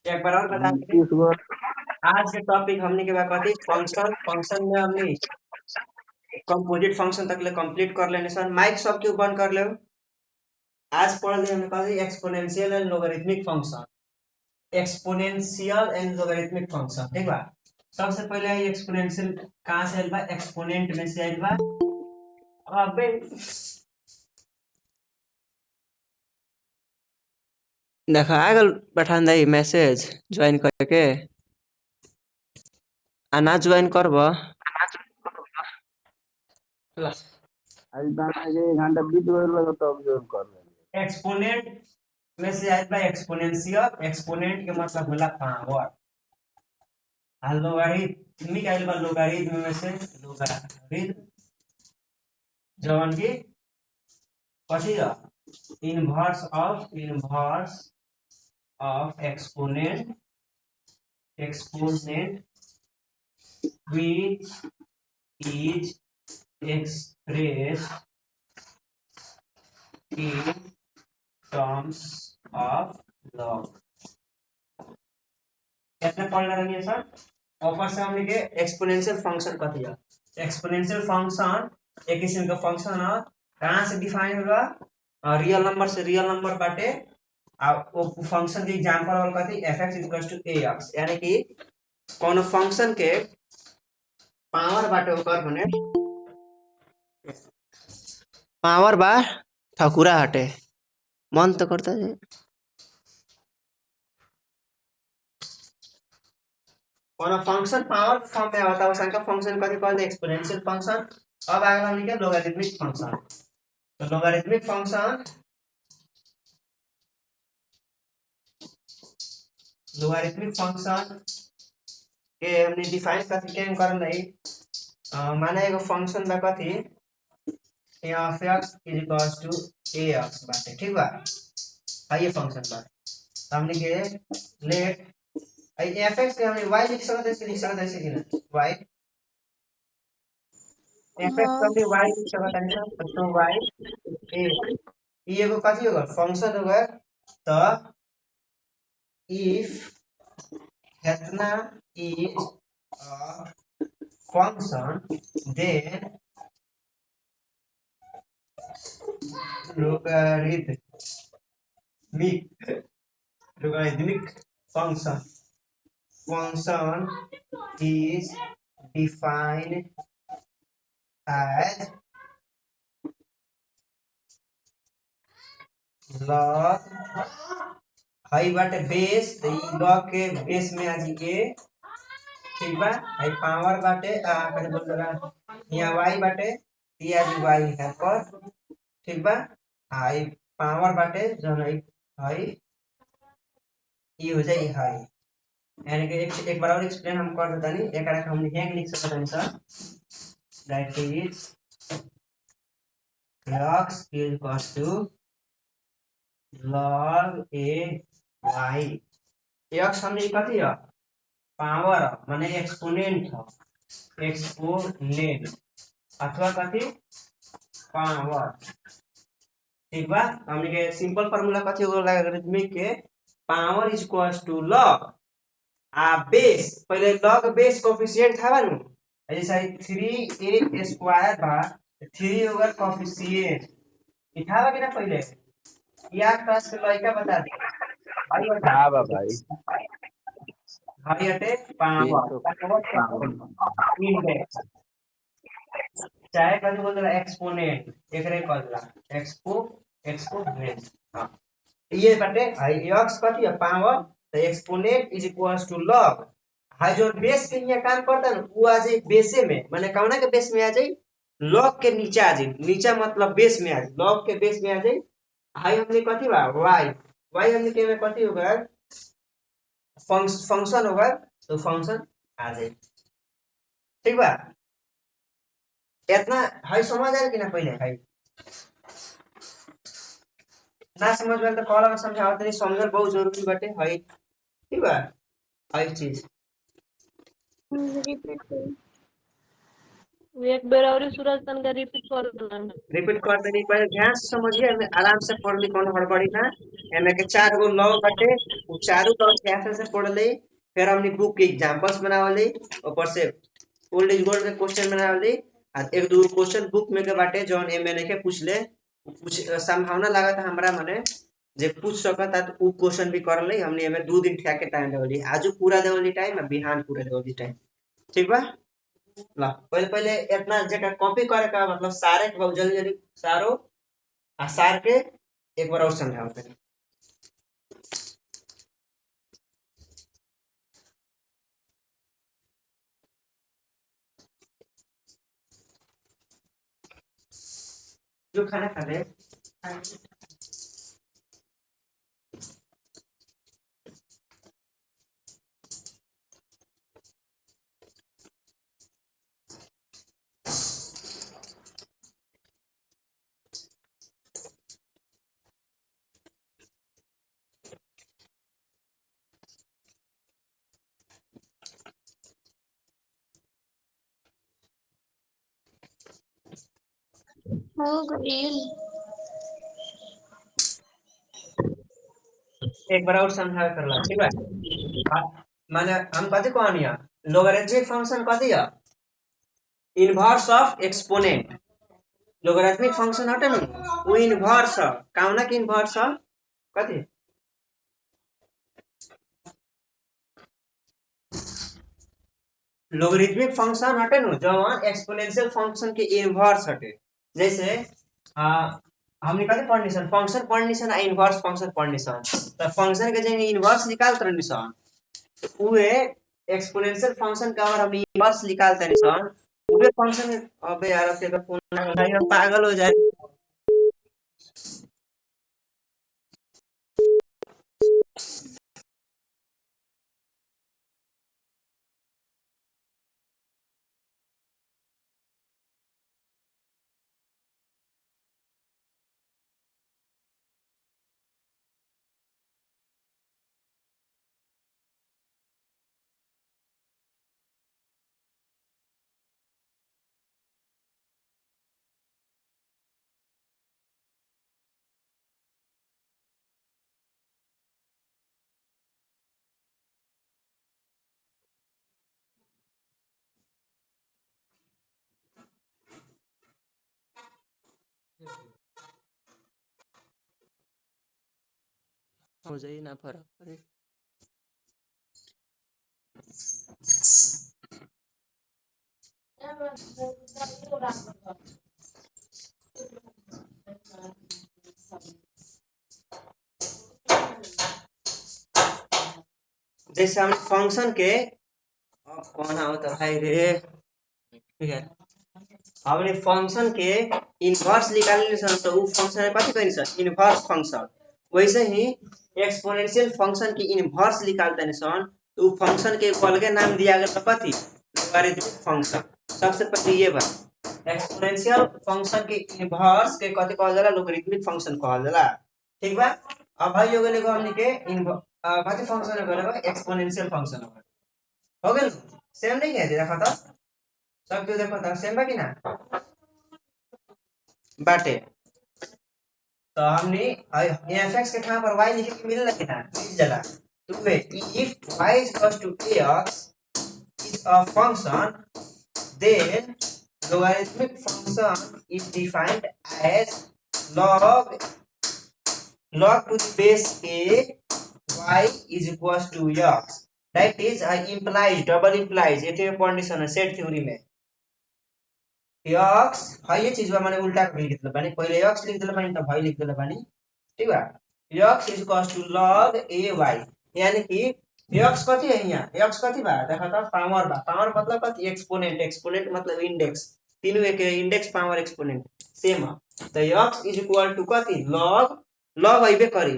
एक बार और बता दें। 29 गो। आज के टॉपिक हमने के बाद कथी फंक्शन फंक्शन में हमने कंपोजिट फंक्शन तक ले कंप्लीट कर लेने सर। माइक सब के बंद कर ले। आज पढ़ ले हमने कथी exponential and logarithmic function, exponential and logarithmic function. ठीक बा। सबसे पहले एक्सपोनेंशियल कहां से आइल बा? एक्सपोनेंट में से आइल बा। अबे देखा आ गल पठान दाई मैसेज ज्वाइन करके आना ज्वाइन करब। आज दाना के 1 घंटा बीत गइल बा तो ऑब्जर्व कर लेंगे। एक्सपोनेंट में से आइल बा एक्सपोनेंशियल। एक्सपोनेंट के मतलब होला पावर। आ लोगारिथमिक आइल बा लोगारिथम में से लोगारिथम जवन की कथी है? Inverse of exponent which is expressed in terms of log। कितने पढ़ रही है सर? ऊपर से हमने के एक्सपोनेंशियल फंक्शन कथी है? एक्सपोनेंशियल फंक्शन एक किस्म का फंक्शन है। कहां से डिफाइन होला? रियल नंबर से रियल नंबर बाटे। वो फंक्शन के एग्जांपल वाला कथी f(x = ax), यानी कि कौन फंक्शन के पावर बाटे ओकर बने पावर बा ठकुरा हटे। मन तो करता है कौन फंक्शन पावर फॉर्म में होता है उस का फंक्शन कथी कहते हैं? Exponential function. अब आगे हम लिखे लोगरिथमिक फंक्शन। तो लोगरिथमिक फंक्शन के हमने डिफाइन कथी के करन नहीं। माने एगो फंक्शन बा कथी f(x = ax) बाटे। ठीक बा। ये फंक्शन बा हमने के लेट f(x) के हमने y लिख सकते हैं, लिख सकते हैं कि ना y f(x) को हमने y लिख सकते हैं तो y a ये एगो कथी होगा? फंक्शन होगा। तो if hetna is a function then logarithmic function is defined as log high बाटे बेस। तो ई लॉग के बेस में आज के ठीक बा। हाई पावर बाटे कथी बोल रहा यहाँ y बाटे ई आज y है पर ठीक बा। हाई पावर बाटे जन हाई ई हो जाए हाई। यानी कि एक बार और एक्सप्लेन हम कर देता नहीं। एक आरा हम लिखेंगे लिख सकते हैं sir that is x equals to log a y। x हमने कथी है? पावर माने एक्सपोनेंट है। एक्सपोनेंट अथवा कथी पावर। ठीक बा। हमने के सिंपल फार्मूला कथी होला लोगरिथमिक के? Power is equals to log base. पहले लॉग बेस कोएफिशिएंट था ना जैसे 3a² बा 3 होगा कोएफिशिएंट लिखा कि ना पहले या क्लास के लड़का बता दी भाई बता हां बा भाई भाई हटे पावर 305 इंडेक्स चाहे कथी बोल रहा एक्सपोनेंट एकरे कहल जाला एक्सपोनेंट। हां ये बाटे x कथी है? पावर। तो exponent is equals to log हाई जो बेस के यहाँ काम करता है वो आ जाए बेसे में माने कौना के बेस में आ जाए? लॉग के नीचे आ जाए। नीचे मतलब बेस में आ जाए लॉग के बेस में आ जाए। हाई हमने कथी बा y हमने के में कथी होगा? फंक्शन होगा। तो फंक्शन आ जाए। ठीक बा। इतना हाई समझ आया कि ना? पहले हाई ना समझ में तो कॉलम समझावत नहीं। समझल बहुत जरूरी बाटे हाई। ठीक बा। हाई चीज एक बेर और सूरज तनका रिपीट कर देना। रिपीट कर देनी पहले ध्यान से समझिए, एमे आराम से पढ़ ली, कोनो हड़बड़ी ना। एमे के 4 गो लॉ बाटे, उ चारों तरफ ध्यान से पढ़ ली। फिर हमनी बुक के एग्जांपल्स बनावली, ऊपर से ओल्ड इज गोल्ड के क्वेश्चन बनावली। आ एक दो क्वेश्चन बुक में के बाटे जौन एमे नहीं के पूछ ले, कुछ संभावना लागत हमरा मने जे पूछ सकता, तो उ क्वेश्चन भी कर ली हमनी। एमे 2 दिन ठेका के टाइम देवली, आजू पूरा देवली टाइम, बिहान पूरा देवली टाइम। ठीक बा। ला पहले पहले इतना जगह कॉपी करे का मतलब सारे के बहुत जल्दी जल्दी सारो आ सार के एक बार और समझाओ तनी। जो खाना खा ले हो गई। एक बार और समझा कर ला। ठीक है, माने हम कथी कहनिया, लोगरिथमिक फंक्शन कथी है, inverse of exponent. Logarithmic function हटे न, वो इनवर्स है, काउना के इनवर्स है कथी, लोगरिथमिक फंक्शन हटे न जवन एक्सपोनेंशियल फंक्शन के इनवर्स हटे। जैसे हमने कथी पढ़नी सन, फंक्शन पढ़नी सन, इनवर्स फंक्शन पढ़नी सन। तो फंक्शन के जगह इनवर्स निकालत रहनी सन, उहे एक्सपोनेंशियल फंक्शन का अगर हम इनवर्स निकालते रहनी सन, उहे फंक्शन। अबे यार अब तेरा फोन भाई, हम पागल हो जाए। हो जाई ना फर्क पड़े। जैसे हम फंक्शन के, अब कौन होता भाई रे, ठीक है, हमने फंक्शन के इनवर्स निकालने सन, तो वो फंक्शन कथी कहनी सन, इनवर्स फंक्शन। वैसे ही एक्सपोनेंशियल फंक्शन की इनवर्स निकालते हैं सन, तो वो फंक्शन के एक अलग नाम दिया गया कथी, लोगरिथमिक फंक्शन। सबसे पहले ये बात, एक्सपोनेंशियल फंक्शन के इनवर्स के कथी कहल जाला, लोगरिथमिक फंक्शन कहल जाला। ठीक बा। अब भाई हो गेल हमनी के कथी फंक्शन हो गेल, एक्सपोनेंशियल फंक्शन हो गेल। सेम नहीं है, देखा था सब क्यों, देखो था सेम बा कि ना बाटे। तो हमने fx के ठाम पर y लिखे के मिल लगे ना, मिल जाला। तो वे if y is equals to ax is a function, then logarithmic function is defined as log to the base a y is equals to x. That is implies, double implies, ये condition है set theory में। x है ये चीज माने उल्टा के लिख देले बानी, पहले x लिख देले बानी, तब y लिख देले बानी। ठीक बा। x is equals to log ay, यानी कि x कथी है यहाँ, x कथी बा देखा था, पावर बा। पावर मतलब कथी, एक्सपोनेंट। एक्सपोनेंट मतलब इंडेक्स, तीनों एक इंडेक्स पावर एक्सपोनेंट सेम है। तो x is equal to कथी, लॉग, लॉग आइबे करी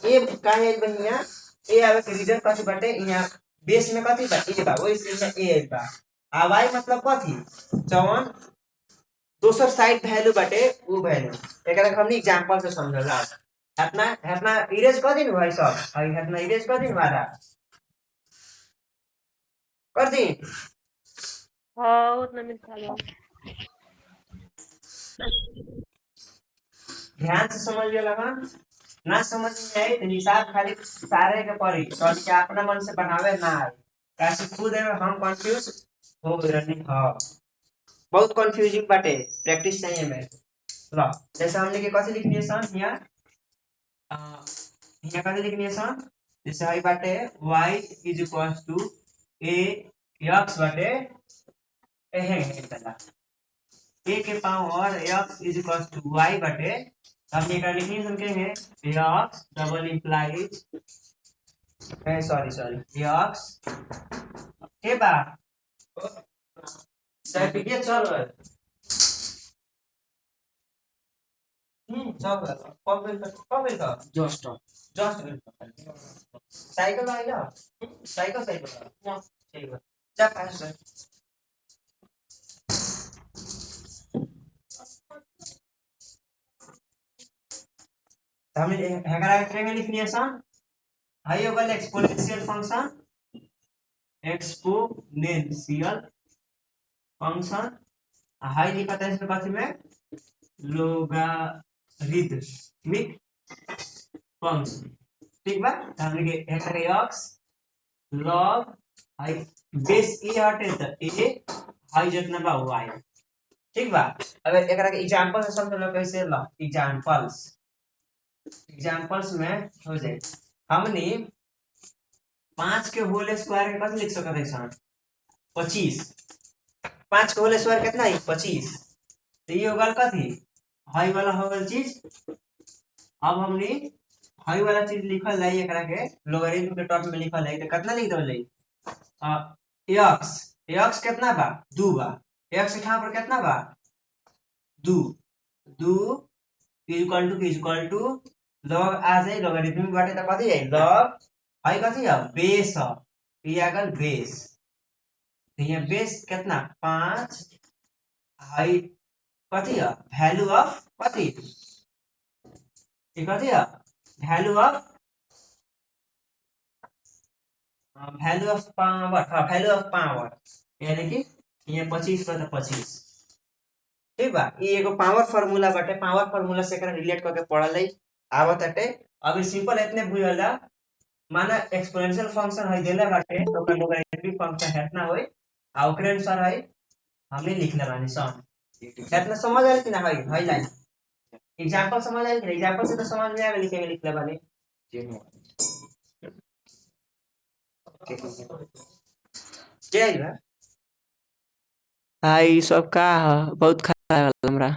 ए काहे आइल बा यहाँ, ए आवे के रीजन कथी बाटे, यहाँ बेस में कथी बा, ए बा, वही से यहाँ ए आइल बा। आ y मतलब कथी, जवन दोसर साइड वैल्यू बाटे उ वैल्यू। एकरा के हमनी एग्जांपल से समझला। हतना हतना इरेज कर दी भाई सब, भाई हतना इरेज कर दी हमारा, कर दी। हाँ उतना मिल ध्यान से समझ लगा। ना समझ में आई तो हिसाब खाली सारे के पड़ी तो क्या अपना मन से बनावे ना आए कैसे खुद है हम कंफ्यूज हो गए। हाँ बहुत कंफ्यूजिंग बाटे प्रैक्टिस चाहिए मैं। लो जैसे हमने के कैसे लिखनी है सन यहाँ यहाँ कैसे लिखनी है सन जैसे आई बाटे y is equals to a x बाटे a के power x is equals to y बाटे हमने का लिखनी सुन के है x double implies sorry x के बा सर्टिफिकेट चल रहा है चल रहा है कब का जस्ट साइकिल आएगा साइकिल ठीक है जा पास है हमने हैकरा ट्रेंग लिखनी है सन हाई होगा exponential function exponential function high लिखा था इसमें कथी में लोगारिथमिक फंक्शन ठीक बा हमने के हैकरा x log हाई बेस ए हटे त ए हाई जितना बा y ठीक बा। अब एकरा के एग्जांपल से समझ लो कैसे लो एग्जांपल्स में हो जाए हमने 5 के होल स्क्वायर के कैसे लिख सकते हैं सर 25 5 के होल स्क्वायर कितना है 25 तो ये होगा कथी हाई वाला हो गल चीज। अब हमने हाई वाला चीज लिखल है एकरा के लोगरिथम के टर्म में लिखल है तो कितना लिख देबे x x कितना बा 2 बा x यहाँ पर कितना बा 2 2 इक्वल टू लॉग आ जाए लोगरिथम बाटे त कथी है लॉग हाई कथी है बेस है ये आगल बेस तो ये बेस कितना 5 हाई कथी है वैल्यू ऑफ कथी ये कथी है वैल्यू ऑफ पावर यानी कि ये 25 पर 25 ठीक बा ये एगो पावर फार्मूला बाटे पावर फार्मूला से एकरा रिलेट करके पढ़ल है आवत हटे। अभी सिंपल इतने बुझला माना एक्सपोनेंशियल फंक्शन है देले बाटे तो ओकर लोगरिथमिक फंक्शन कितना होई आ ओकरे अनुसार है हमने लिख ले बानी सन इतना समझ आइल कि ना है लाइन एग्जांपल समझ आइल कि एग्जांपल से तो समझ में आ गई लिखे लिख ले बानी जय बा हां सब का बहुत खराब लागल हमरा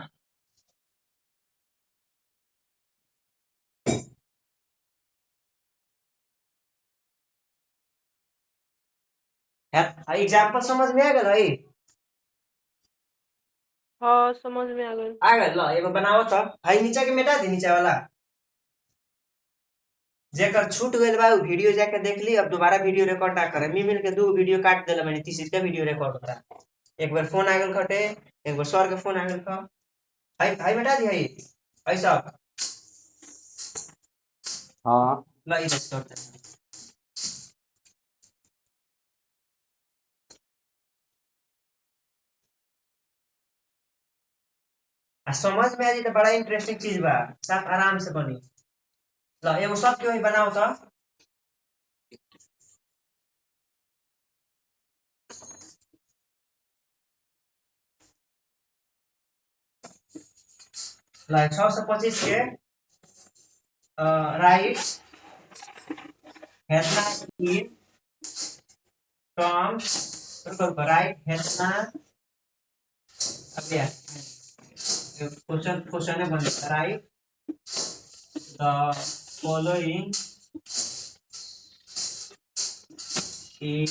एग्जांपल समझ में आ गल है हाँ समझ में आ गई। आ गल लो एगो बनाओ तो है नीचे के मिटा दी नीचे वाला जेकर छूट गइल बा उ वीडियो जाके देख ली अब दोबारा वीडियो रिकॉर्ड ना करे मी मिल के दो वीडियो काट देला मैंने तीसरा वीडियो रिकॉर्ड करा एक बार फोन आ गल खटे एक बार सर के फोन आ गल था हाय मिटा दी है ऐसा हाँ ला इधर करते आ समझ में आ जी तो बड़ा इंटरेस्टिंग चीज बा सब आराम से बनी ला एगो सब क्यों बनाओ तो ला 625 के राइट हेतना इन टर्म्स राइट हेतना अब या क्वेश्चन है बन right the following in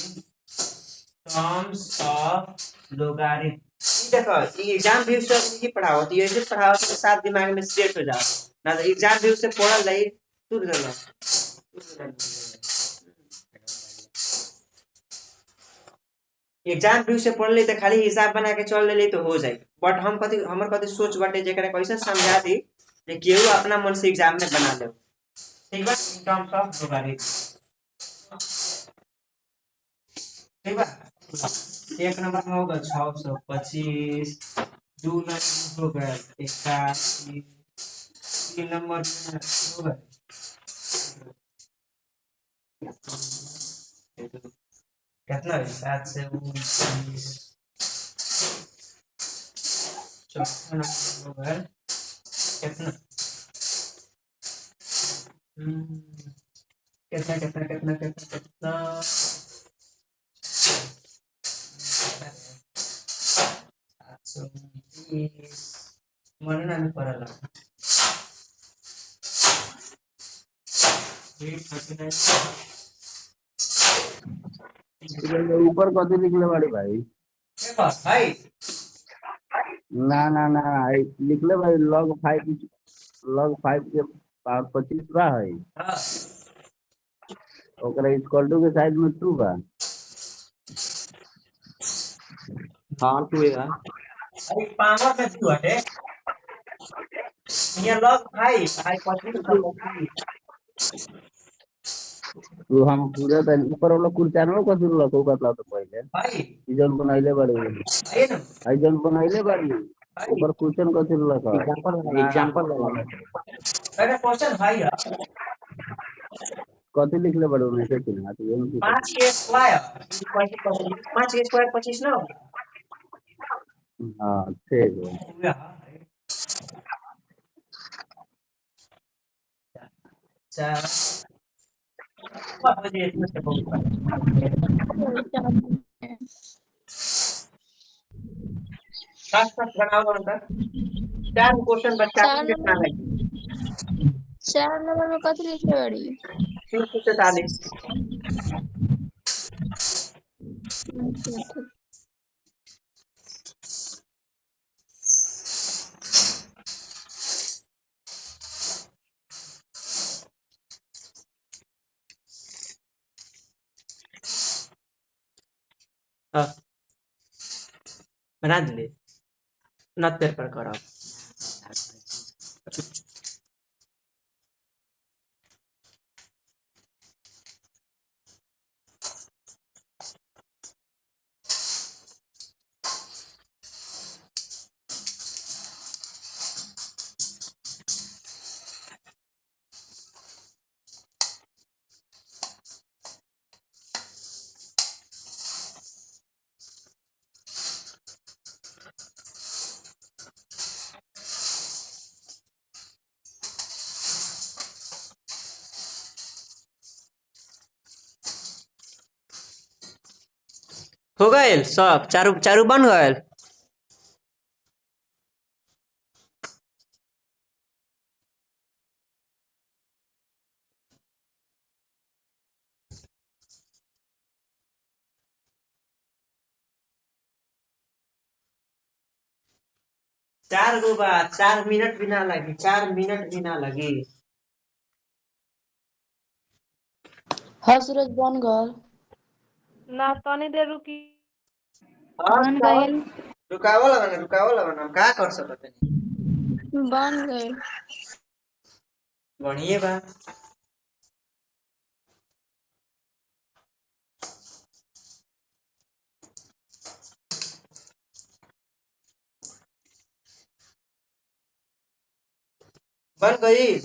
terms of logarithm देखो एग्जाम व्यू से नहीं पढ़ाओ तो ये सिर्फ पढ़ाओ तो साथ दिमाग में सेट हो जाओ ना तो एग्जाम व्यू से पढ़ल रही टूट गलो एग्जाम व्यू से पढ़ ले तो खाली हिसाब बना के चल ले तो हो जाए बट हम कथी हमर कथी सोच बाटे जेकरा कैसे समझा दी जे केहू अपना मन से एग्जाम में बना ले ठीक बा इन टर्म्स ऑफ लोगारिथम ठीक बा एक नंबर में होगा 625 दो नंबर हो गए 81, 3 नंबर हो गए कितना है 7 से 19, चौथा नंबर हो गए कितना कितना कितना कितना कितना कितना 719 मन नहीं पड़ेगा 839 इधर ऊपर कथी लिखले बाड़ी भाई? देखो भाई ना ना ना आई लिखले भाई log 5 के पावर 25 बा है। हाँ ओकरा इक्वल टू के साइड में 2 बा। हाँ तू है यार। अरे पावर में क्यों हटे ये लॉग भाई भाई 25 तू हम पूरा त ऊपर वाला कुर्चानो को सुन लो को बतला तो पहले भाई ई जन बनाइले बाड़ी आइए ना आई जन बनाइले बाड़ी भाई ऊपर क्वेश्चन को सुन लो का एग्जाम्पल लगा। अरे क्वेश्चन भाई कथी लिखले बाड़ी में से सुना तो ये नहीं 5 के स्क्वायर 5 के स्क्वायर 25 ना हां ठीक है। होगा चार बजे इसमें से होगा फास्ट फास्ट बनाओ अंदर 4 क्वेश्चन बच्चा चार कितना नंबर लगे 4 नंबर में कथी लिखे बाड़ी? 347 हाँ बना दिले ना पेपर करो हो गए सब चारू चारू बन गए चार गो बात 4 मिनट भी ना लगी 4 मिनट भी ना लगी हाँ सूरज बन गल। ना तनी देर रुकी हाँ बन गइल रुकावो लगाना हम का कर सकते हैं बन गइल। बढ़िए बा बन गई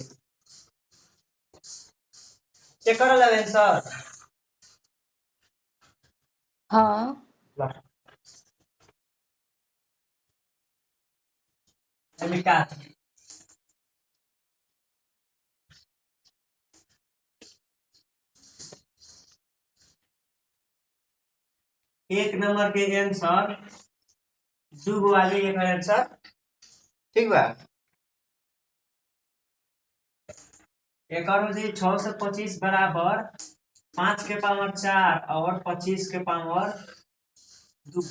चेक कर लेवे सर हाँ मिटा 1 नंबर के आंसर 2 गो वाले एक आंसर ठीक बा एक और हो जाए 6 से 25 बराबर 5 के पावर 4 और 25 के पावर 2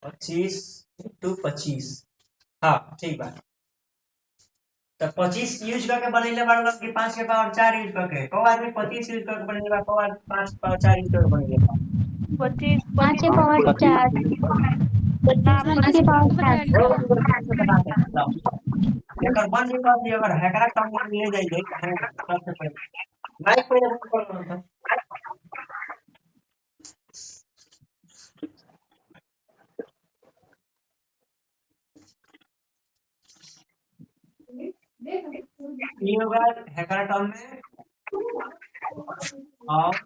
25 इंटू 25 हाँ ठीक बा तो 25 यूज करके बनैले बार कि 5 के पावर 4 यूज करके को आदमी 25 यूज करके बनैले बा को आदमी 5 के पावर 4 यूज करके बनैले बा 25 पाँच 25 के पावर 4 ना 5 के 25 पावर 4 और दूसरा किसी से बता सकता हूं एकर बन नहीं पाती अगर हैकरा काम में ले जाइए तो सबसे पहले माइक पे रख कर रहा था ई होगा हैकर टर्म में और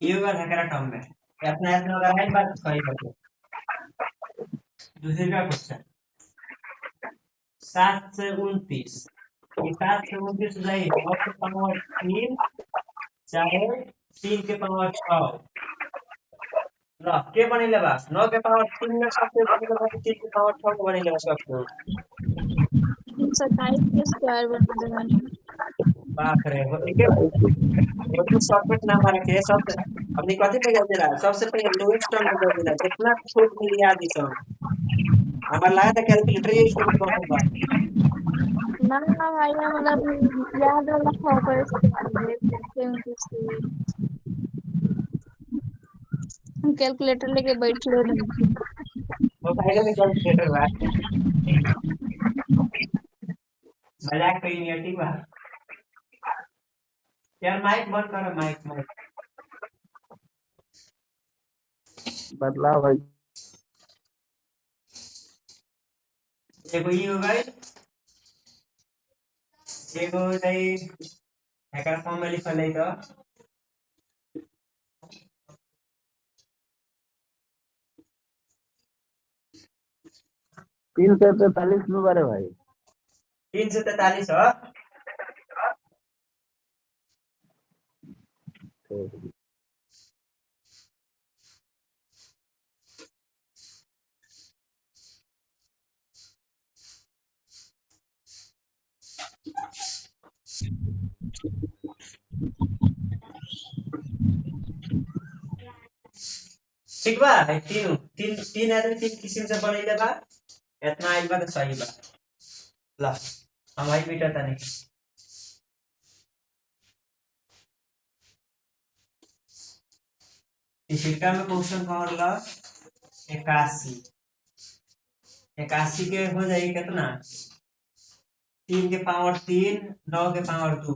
ई होगा हैकर टर्म में अपना इतना अगर है बात सही बतो दूसरी का क्वेश्चन 7 से 29 ये 7 से 29 नहीं 9 के पावर 3 चाहे 3 के पावर 6 ला के बनेले बा 9 के पावर 3 में सबसे बनेले बा 3 के पावर 6 को बनेले बा सबको 27 के स्क्वायर बना देना। बाप रे वो एक वो तो शॉर्टकट ना मारे के सब अपनी कथी पे गल रहा सबसे पहले लोएस्ट टर्म पे गल रहा कितना छोट मिल याद दिस हमरा लगा था कैलकुलेटर यूज करके बनल बा ना भाई मतलब याद रखा पर कैलकुलेटर लेके बैठ लो नहीं। वो कहेगा कि कैलकुलेटर बा मजाक कहीं नहीं ठीक बा यार माइक बंद करो माइक माइक बदलाव भाई। एगो ई हो गई एगो नहीं हैकर फॉर्म में लिखल है तो 3 से 43 में बारे भाई 3 से 43 हो ठीक बा है तीन तीन तीन आदमी तीन किस्म से बनैले बा इतना आई बा तो सही बा ला हम आई बेटा तनी तीसरा में क्वेश्चन पावर ला 81 81 के हो जाएगी कितना 3 के पावर 3 9 के पावर 2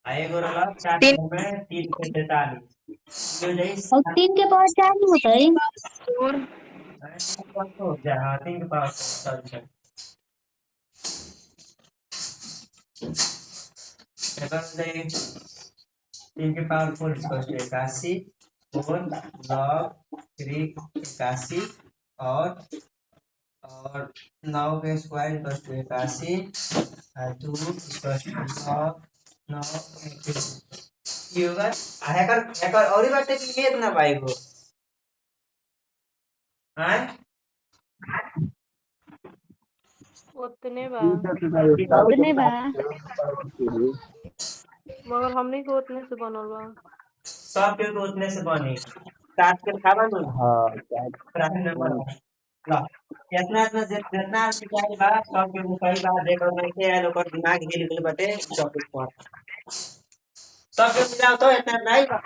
आएगा वाला 4 में 3 से 43 हो जाएगी और 3 के पावर 4 नहीं होता है। 3 के पावर सॉरी सॉरी 3 के पावर 4 81 4 log 3 81 और 9 के स्क्वायर 81 2 log 9 ये होगा हैकर हैकर और ही बात है कि ये इतना भाई को हैं उतने बा 3 से 43 उतने बा मगर हमनी को उतने से बनल बा। सब के तो उतने से बने 7 के खावा नु हाँ प्राइम नंबर ला इतना इतना जितना सिखाई बा सब के सही बा देखो नहीं के आलो पर दिमाग हिल गेल बटे टॉपिक पर सब के मिलाओ तो इतना नहीं बा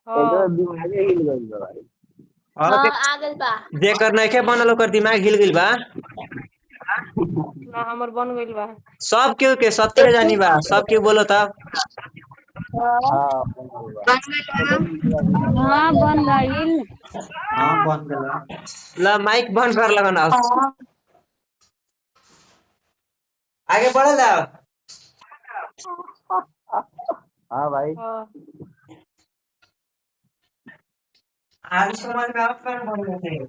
हाँ दिमागे हिल गई बा भाई। और हाँ आ गइल बा। जेकर नहीं के बनल ओकर दिमाग हिल गेल बा ना हमर बन गइल बा। सब के 70 जानी बा सब के बोलो तब हाँ हाँ बन गइल। हाँ बन गया ला माइक बंद कर लगन अब आगे बढ़ जाओ हाँ भाई हाँ आज समझ में आप कौन बोल रहे थे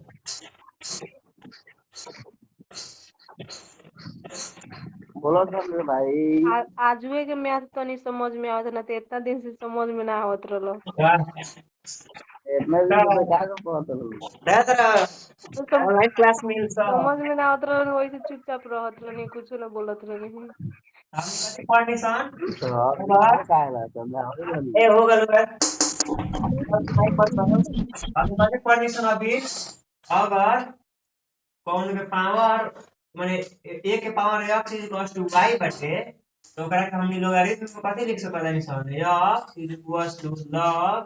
बोलो सर भाई आजुए के मैथ तनी समझ में आवत ना ते इतना दिन से समझ में ना आवत रहलो। इतना दिन से क्या कर पता चलो तो ऑनलाइन क्लास मिल सब समझ में ना आवत रहलो वही से चुपचाप रहत रहनी कुछ ना बोलत रहनी। हम कथि परमिशन तो आप क्या है ना तो मैं और ए हो गल माइक बंद करो हम कथि परमिशन अभी अगर कौन के पावर माने a के power x equals to y बटे तो ओकरा के हमनी लोगारिथम में कथि लिख सकत बानी सामने x इक्वल्स टू log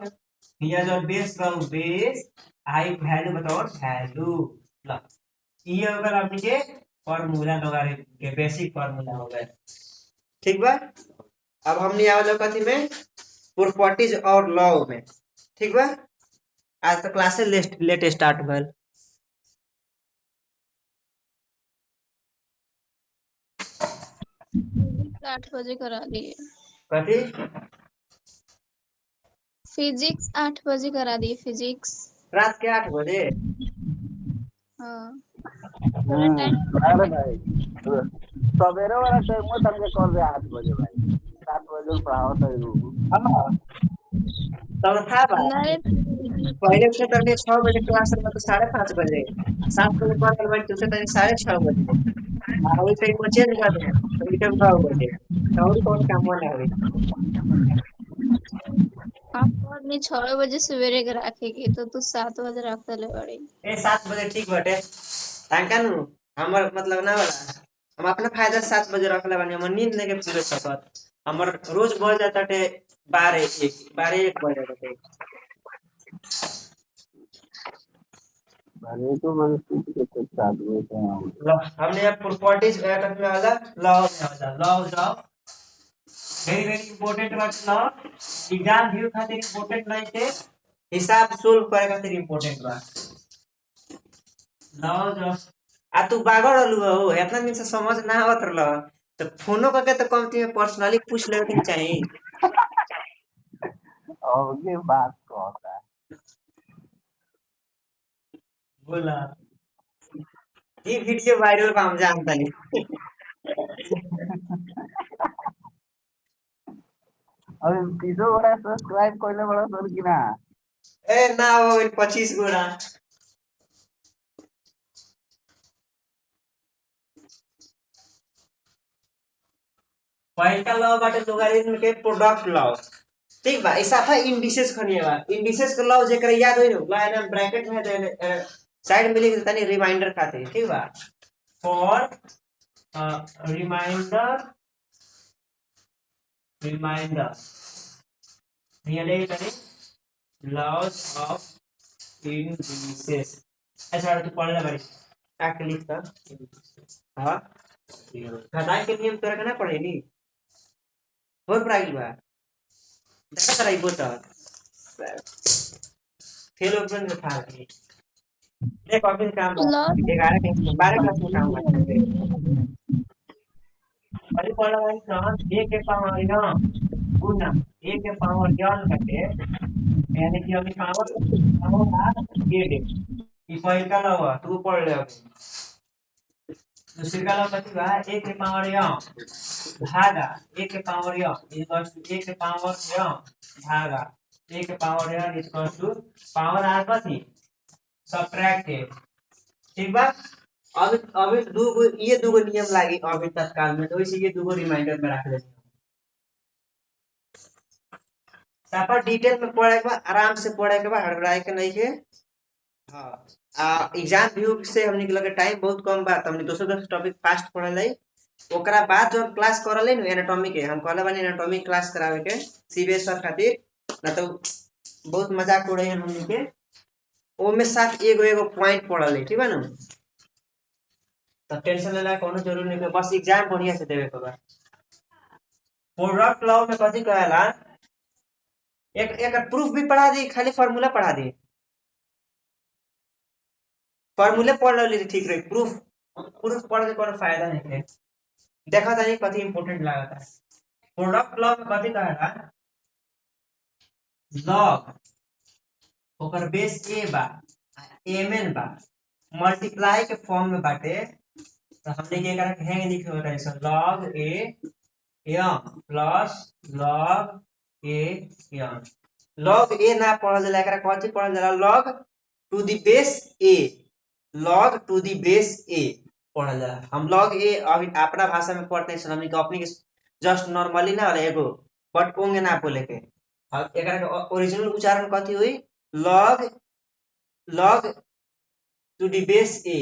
हिया जो बेस बा बेस आई वैल्यू बताओ वैल्यू ला ये अगर हमनी के फार्मूला लोगारिथम के बेसिक फार्मूला हो गए। ठीक बा। अब हमने आवल कथी में प्रॉपर्टीज और लॉ में। ठीक बा। आज तक क्लासे लेट स्टार्ट भइल। 8 बजे करा दिए। कथी फिजिक्स 8 बजे करा दिए फिजिक्स। रात के 8 बजे? हाँ थोड़ा टाइम अरे भाई सवेरे वाला टाइम में तनके कर दे 8 बजे भाई 7 बजे पढ़ाओ तो हाँ तब था बा। नहीं पहले से तने 6 बजे क्लास में तो 5:30 बजे 7 बजे पढ़ल बैठ तो तने 6:30 बजे वही टाइम को चेंज कर दे तो ई टाइम 9 बजे तो और कौन काम वाला है? आपको आदमी 6 बजे सवेरे के रखेगी तो तू 7 बजे रख ले बड़ी। ए 7 बजे ठीक बाटे तांका नु हमर मतलब ना वाला हम अपना फायदा 7 बजे रखले बानी हमर नींद नहीं के पूरे सकत हमर रोज बढ़ जाता टे 12 1 बजे बाटे। अरे तो मैंने सोच के 7 बजे लो हमने अब प्रॉपर्टीज तक में वाला लॉ में वाला law of very very important word law exam view खातिर इंपॉर्टेंट नहीं थे हिसाब सोल्व करे खातिर इंपॉर्टेंट बा लॉ ऑफ आ तू बागड़ अलू हो इतना दिन से समझ ना आवत रहल तो फोनो करके तो कम में पर्सनली पूछ लेवे के चाहिए। और ये बात कहता है बोला ये वीडियो वायरल बा हम जानता नहीं। अरे तीसो बड़ा सब्सक्राइब करले बड़ा सर की ना ए ना हो 25 गोड़ा पहला लॉ बाटे लोगारिथम के प्रोडक्ट लॉ। ठीक बा ऐसा था इंडिसेस खनिए बा इंडिसेस के लॉ जेकर याद होई नु ला एना ब्रैकेट में दे साइड में लिख देता नहीं रिमाइंडर खातिर। ठीक बा फॉर रिमाइंडर रियली करें लॉज ऑफ इंडिसेस ऐसा तो पढ़ ले बारी आके लिख ता। हां घटाए के नियम तोरा के ना पढ़े नी और प्राइल बा देखा तरा इबो त फेल ओपन में था देख अभी काम बा लॉ 11 के 12 क्लास में काम बा अरे पढ़ रहा है ना a के पावर ना गुना a के पावर ज्ञान करके यानी कि अभी पावर आ ये दे ई फाइल का लवा तू पढ़ ले अभी दूसरी का लवा कथी बा a के पावर या भागा a के पावर या इक्वल्स टू a के पावर या भागा a के पावर या इक्वल्स टू पावर आ कथी सबट्रैक्ट। ठीक बा अभी अभी ये दो नियम लागी अभी तत्काल में तो इसी ये दो रिमाइंडर में रख लेते हैं सापा डिटेल में पढ़े के बाद आराम से पढ़े के बाद हड़बड़ाए के नहीं के। हाँ एग्जाम व्यू से हमने के लगे टाइम बहुत कम बा हमने दोसर टॉपिक फास्ट पढ़े लाई ओकरा बाद जो क्लास करले नु एनाटॉमी के हम कहले बानी एनाटॉमी क्लास करावे के सीबीएस सर खातिर ना तो बहुत मजाक उड़े हैं हमने के ओ में साथ एगो एगो पॉइंट पढ़ले। ठीक बा ना तो टेंशन लेला कोनो जरूरी नहीं बस एग्जाम बढ़िया से देवे के बा। प्रोडक्ट लॉ में कथी कहेला एक प्रूफ भी पढ़ा दी खाली फार्मूला पढ़ा दी फार्मूले पढ़ ली ठीक रही प्रूफ प्रूफ पढ़ के कोनो फायदा नहीं है। देखा था कथी इंपॉर्टेंट लागता है प्रोडक्ट लॉ में कथी कहेला लॉग ओकर बेस ए बा mn बा मल्टीप्लाई के फॉर्म में बाटे तो हमने के करा के हेंग लिखे होता है sir log a m plus log a m log a ना पढ़ल जाला एकरा कथि पढ़ल जाला log to the base a log to the base a पढ़ल जाला। हम log a अभी अपना भाषा में पढ़ते हैं हमनी के अपनी के जस्ट नॉर्मली ना वाला एगो बट ओंगे ना बोले के अब एकरा के ओरिजिनल उच्चारण कथि हुई log log to the base a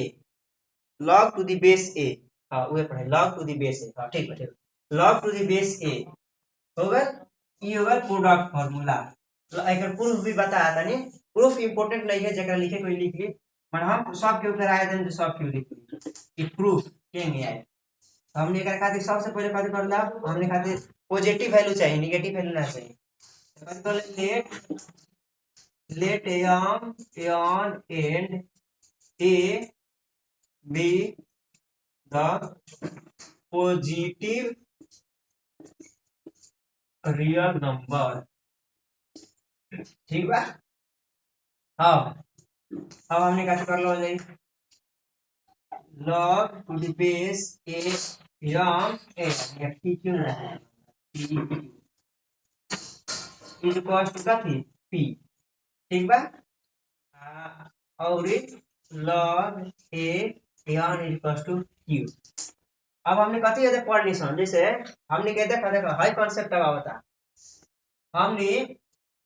log to the base a हां उहे पढ़े log to the base a हां ठीक है log to the base a होगा ई होगा प्रोडक्ट फार्मूला। एकर प्रूफ भी बताया था नहीं प्रूफ इंपॉर्टेंट नहीं है जकरा लिखे कोई लिख ली मन हम सब के ऊपर आए देन तो सब के लिख ई प्रूफ केंगे आए हमने एकरा खातिर सबसे पहले कथि करला हमने खातिर पॉजिटिव वैल्यू चाहिए नेगेटिव वैल्यू ना चाहिए तो कथि कर let m on and a be the positive real number ठीक बा हाँ अब हमने क्या कर लो जाए log to the base a m a p क्यों ना है p is equals to कथी p ठीक बा और log a n is equals to q अब हमने कथी यदि पढ़नी सन जैसे हमने कहते देखो देखो हाई कांसेप्ट अब बता हमने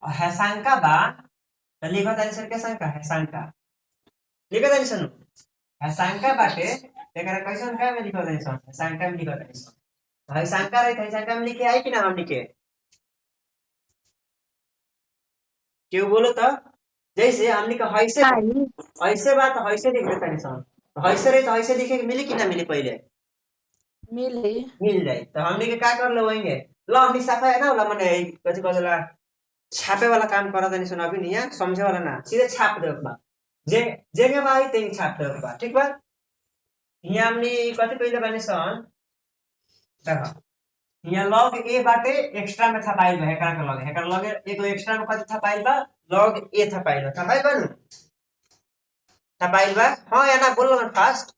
हैशंका बा तो लिखा तानी सर के शंका हैशंका लिखा तानी सन हैशंका बाटे एकरा कैसन का में लिखा तानी सन हैशंका में लिखा तानी सन हैशंका रही हैशंका में लिखे आई कि ना हमने के क्यों बोलो तो जैसे हमने का ऐसे बात ऐसे लिख देता नहीं सन ऐसे रही तो ऐसे लिखे के मिली कि ना मिली पहले मिल जाए तो हमने के क्या कर लेंगे लो हमने साफा है ना वाला मने कथि कहला छापे वाला काम करा तनी सुन अभी नहीं समझे वाला ना सीधे छाप दे बा जे जेगे भाई तेन छाप दे बा ठीक बा यहाँ हमने कथि कइले बानी सन देखो यहाँ log a बाटे एक्स्ट्रा में थपाइल बा एकरा लगे एगो एक्स्ट्रा में कथि थपाइल बा log a थपाइल बा नु थपाइल बा हां या ना बोलो फास्ट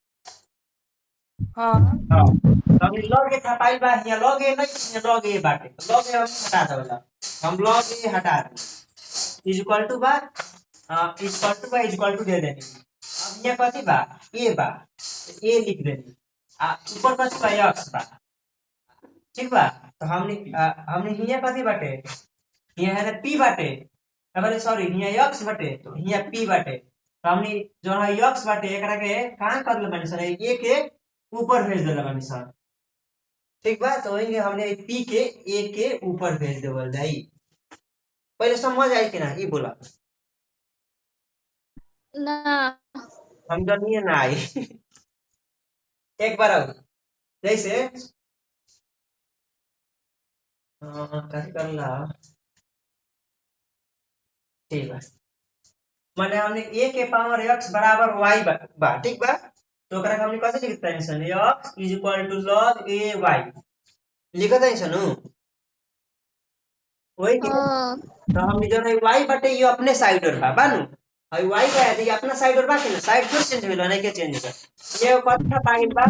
हाँ हम log a थपाइल बा यहाँ log a नहीं log a बाटे log a हम हटा देला हम log a हटा दे इज इक्वल टू बा इज इक्वल टू दे देनी अब यहाँ कथि बा a लिख देनी ऊपर कथि बा x बा ठीक बा तो हमने हिया कथि बाटे यहाँ है p बाटे अबे सॉरी यहाँ x बाटे तो यहाँ p बाटे तो हमने जो है x बाटे एकरा के कहां कर ले बानी सर a के ऊपर भेज देला बानी सर ठीक बा तो वही हमने p के a के ऊपर भेज देवल जाई पहले समझ आई कि ना ये बोला ना हम जानिए ना आई एक बार और जैसे कैसे करला ठीक बा माने हमने a के पावर x बराबर y बा ठीक बा तो ओकरा के हमने कैसे लिखते हैं सन x is equal to log a y लिखत है सन वही के हाँ तो हमने जो है y बटे ये अपने साइड और बा बानू और y का है अपना साइड और बा के ना साइड क्यों चेंज भेलो नहीं के चेंज कर ये कथा पागिल बा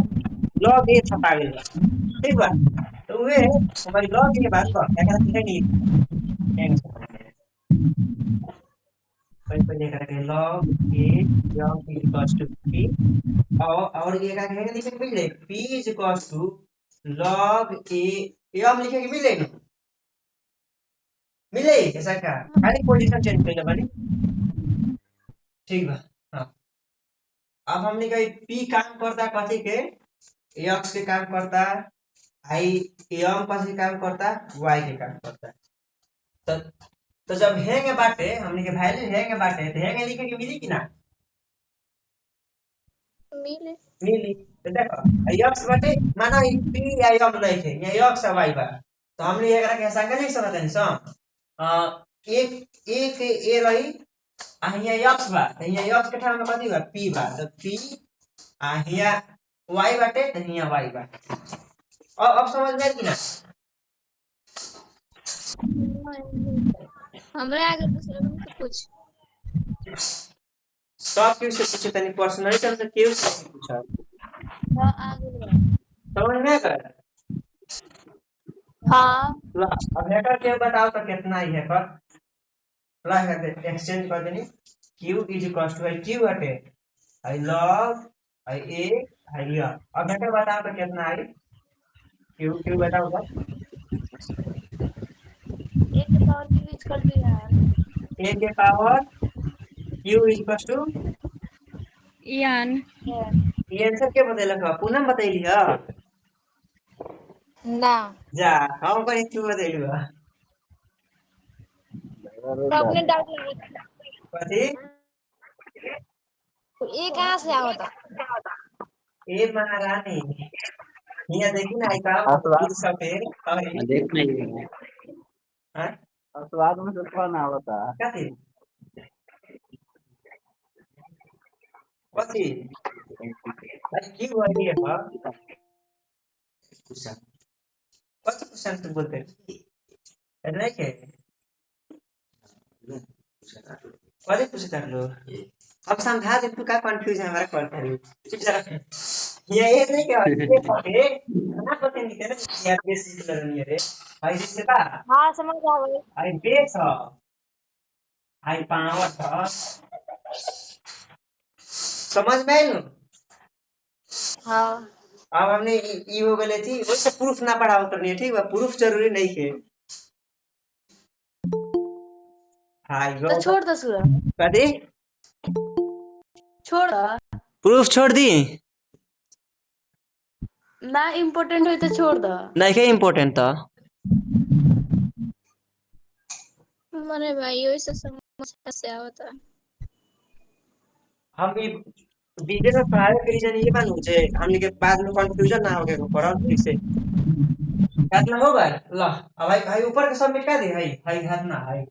log a था पागिल बा ठीक बा तो वे हमारी log a बात बा एकरा के नहीं पहले करेंगे log a log p equals to p और ये क्या कहेंगे लिखेंगे मिले p is equals to log a ये हम लिखेंगे मिले ऐसा क्या खाली पोजीशन चेंज कर लेना ठीक बा हाँ अब हमने कही p काम करता कथी के x के काम करता i m कथी काम करता y के काम करता तो जब हेंगे बाटे हमने के वैल्यू हेंगे बाटे तो हेंगे लिखे के मिली कि ना मिली तो देखो x बाटे माना p या m नहीं थे ये x और y बा तो हमने एकरा के संग नहीं समझ नहीं सम एक a रही यहाँ x बा तो यहाँ x के ठाम में कथी बा p बा तो p यहाँ y बाटे तो यहाँ y बा और अब समझ में कि ना हमरा आगे दूसरे रूम से पूछ सब क्यों से पूछे तनी पर्सनली तुमसे क्यों से पूछा हाँ आगे बढ़। समझ में कर हाँ ला अब हैकर के बताओ तो कितना ही हैकर ला हैकर एक्सचेंज कर देनी q is equal to q हटे आई log आई a आई r अब हैकर बताओ तो कितना आई q बताओ तो एक के पावर की यूज कर दिया a के power q is equal to यान ये आंसर के बतेलक पुनः बतैली ह ना जा हम पर q बतैली बा अरे तो अपने डाउट लगा कथी तो ये कहाँ से आवता? ए महारानी, हिया देखी ना आई का अस्वाद दूध सफेद और देख नहीं हां अस्वाद में से कौन आवता? कथी कथी अरे की हुआ ये हां कुछ कुछ तो बोलते अरे के कथी पूछ कर लो अब समझा दे तू का कंफ्यूज है हमारा कर रही चुप जरा ये नहीं क्या ये पते ना पते नहीं तेरे यार बेसिक लर्निंग रे भाई जिससे का हाँ समझ आ गई। आई बेस है आई पावर था समझ में आई नु हाँ अब हमने ई हो गले थी वैसे प्रूफ ना पढ़ाओ करनी है ठीक है प्रूफ जरूरी नहीं है हाय तो गो छोड़ दो सूरा, कदी छोड़ दो। प्रूफ छोड़ दी ना इम्पोर्टेंट हुई तो छोड़ दो। नहीं के इम्पोर्टेंट था अरे भाई वैसे समझ से आवता। हम ई वीडियो में पढ़ाए के रीजन ये बानू जे हमने के बाद में कंफ्यूजन ना हो गए पढ़ल ठीक से इतना हो गए ला अब भाई भाई ऊपर के सब मिटा दे भाई भाई हाथ ना भाई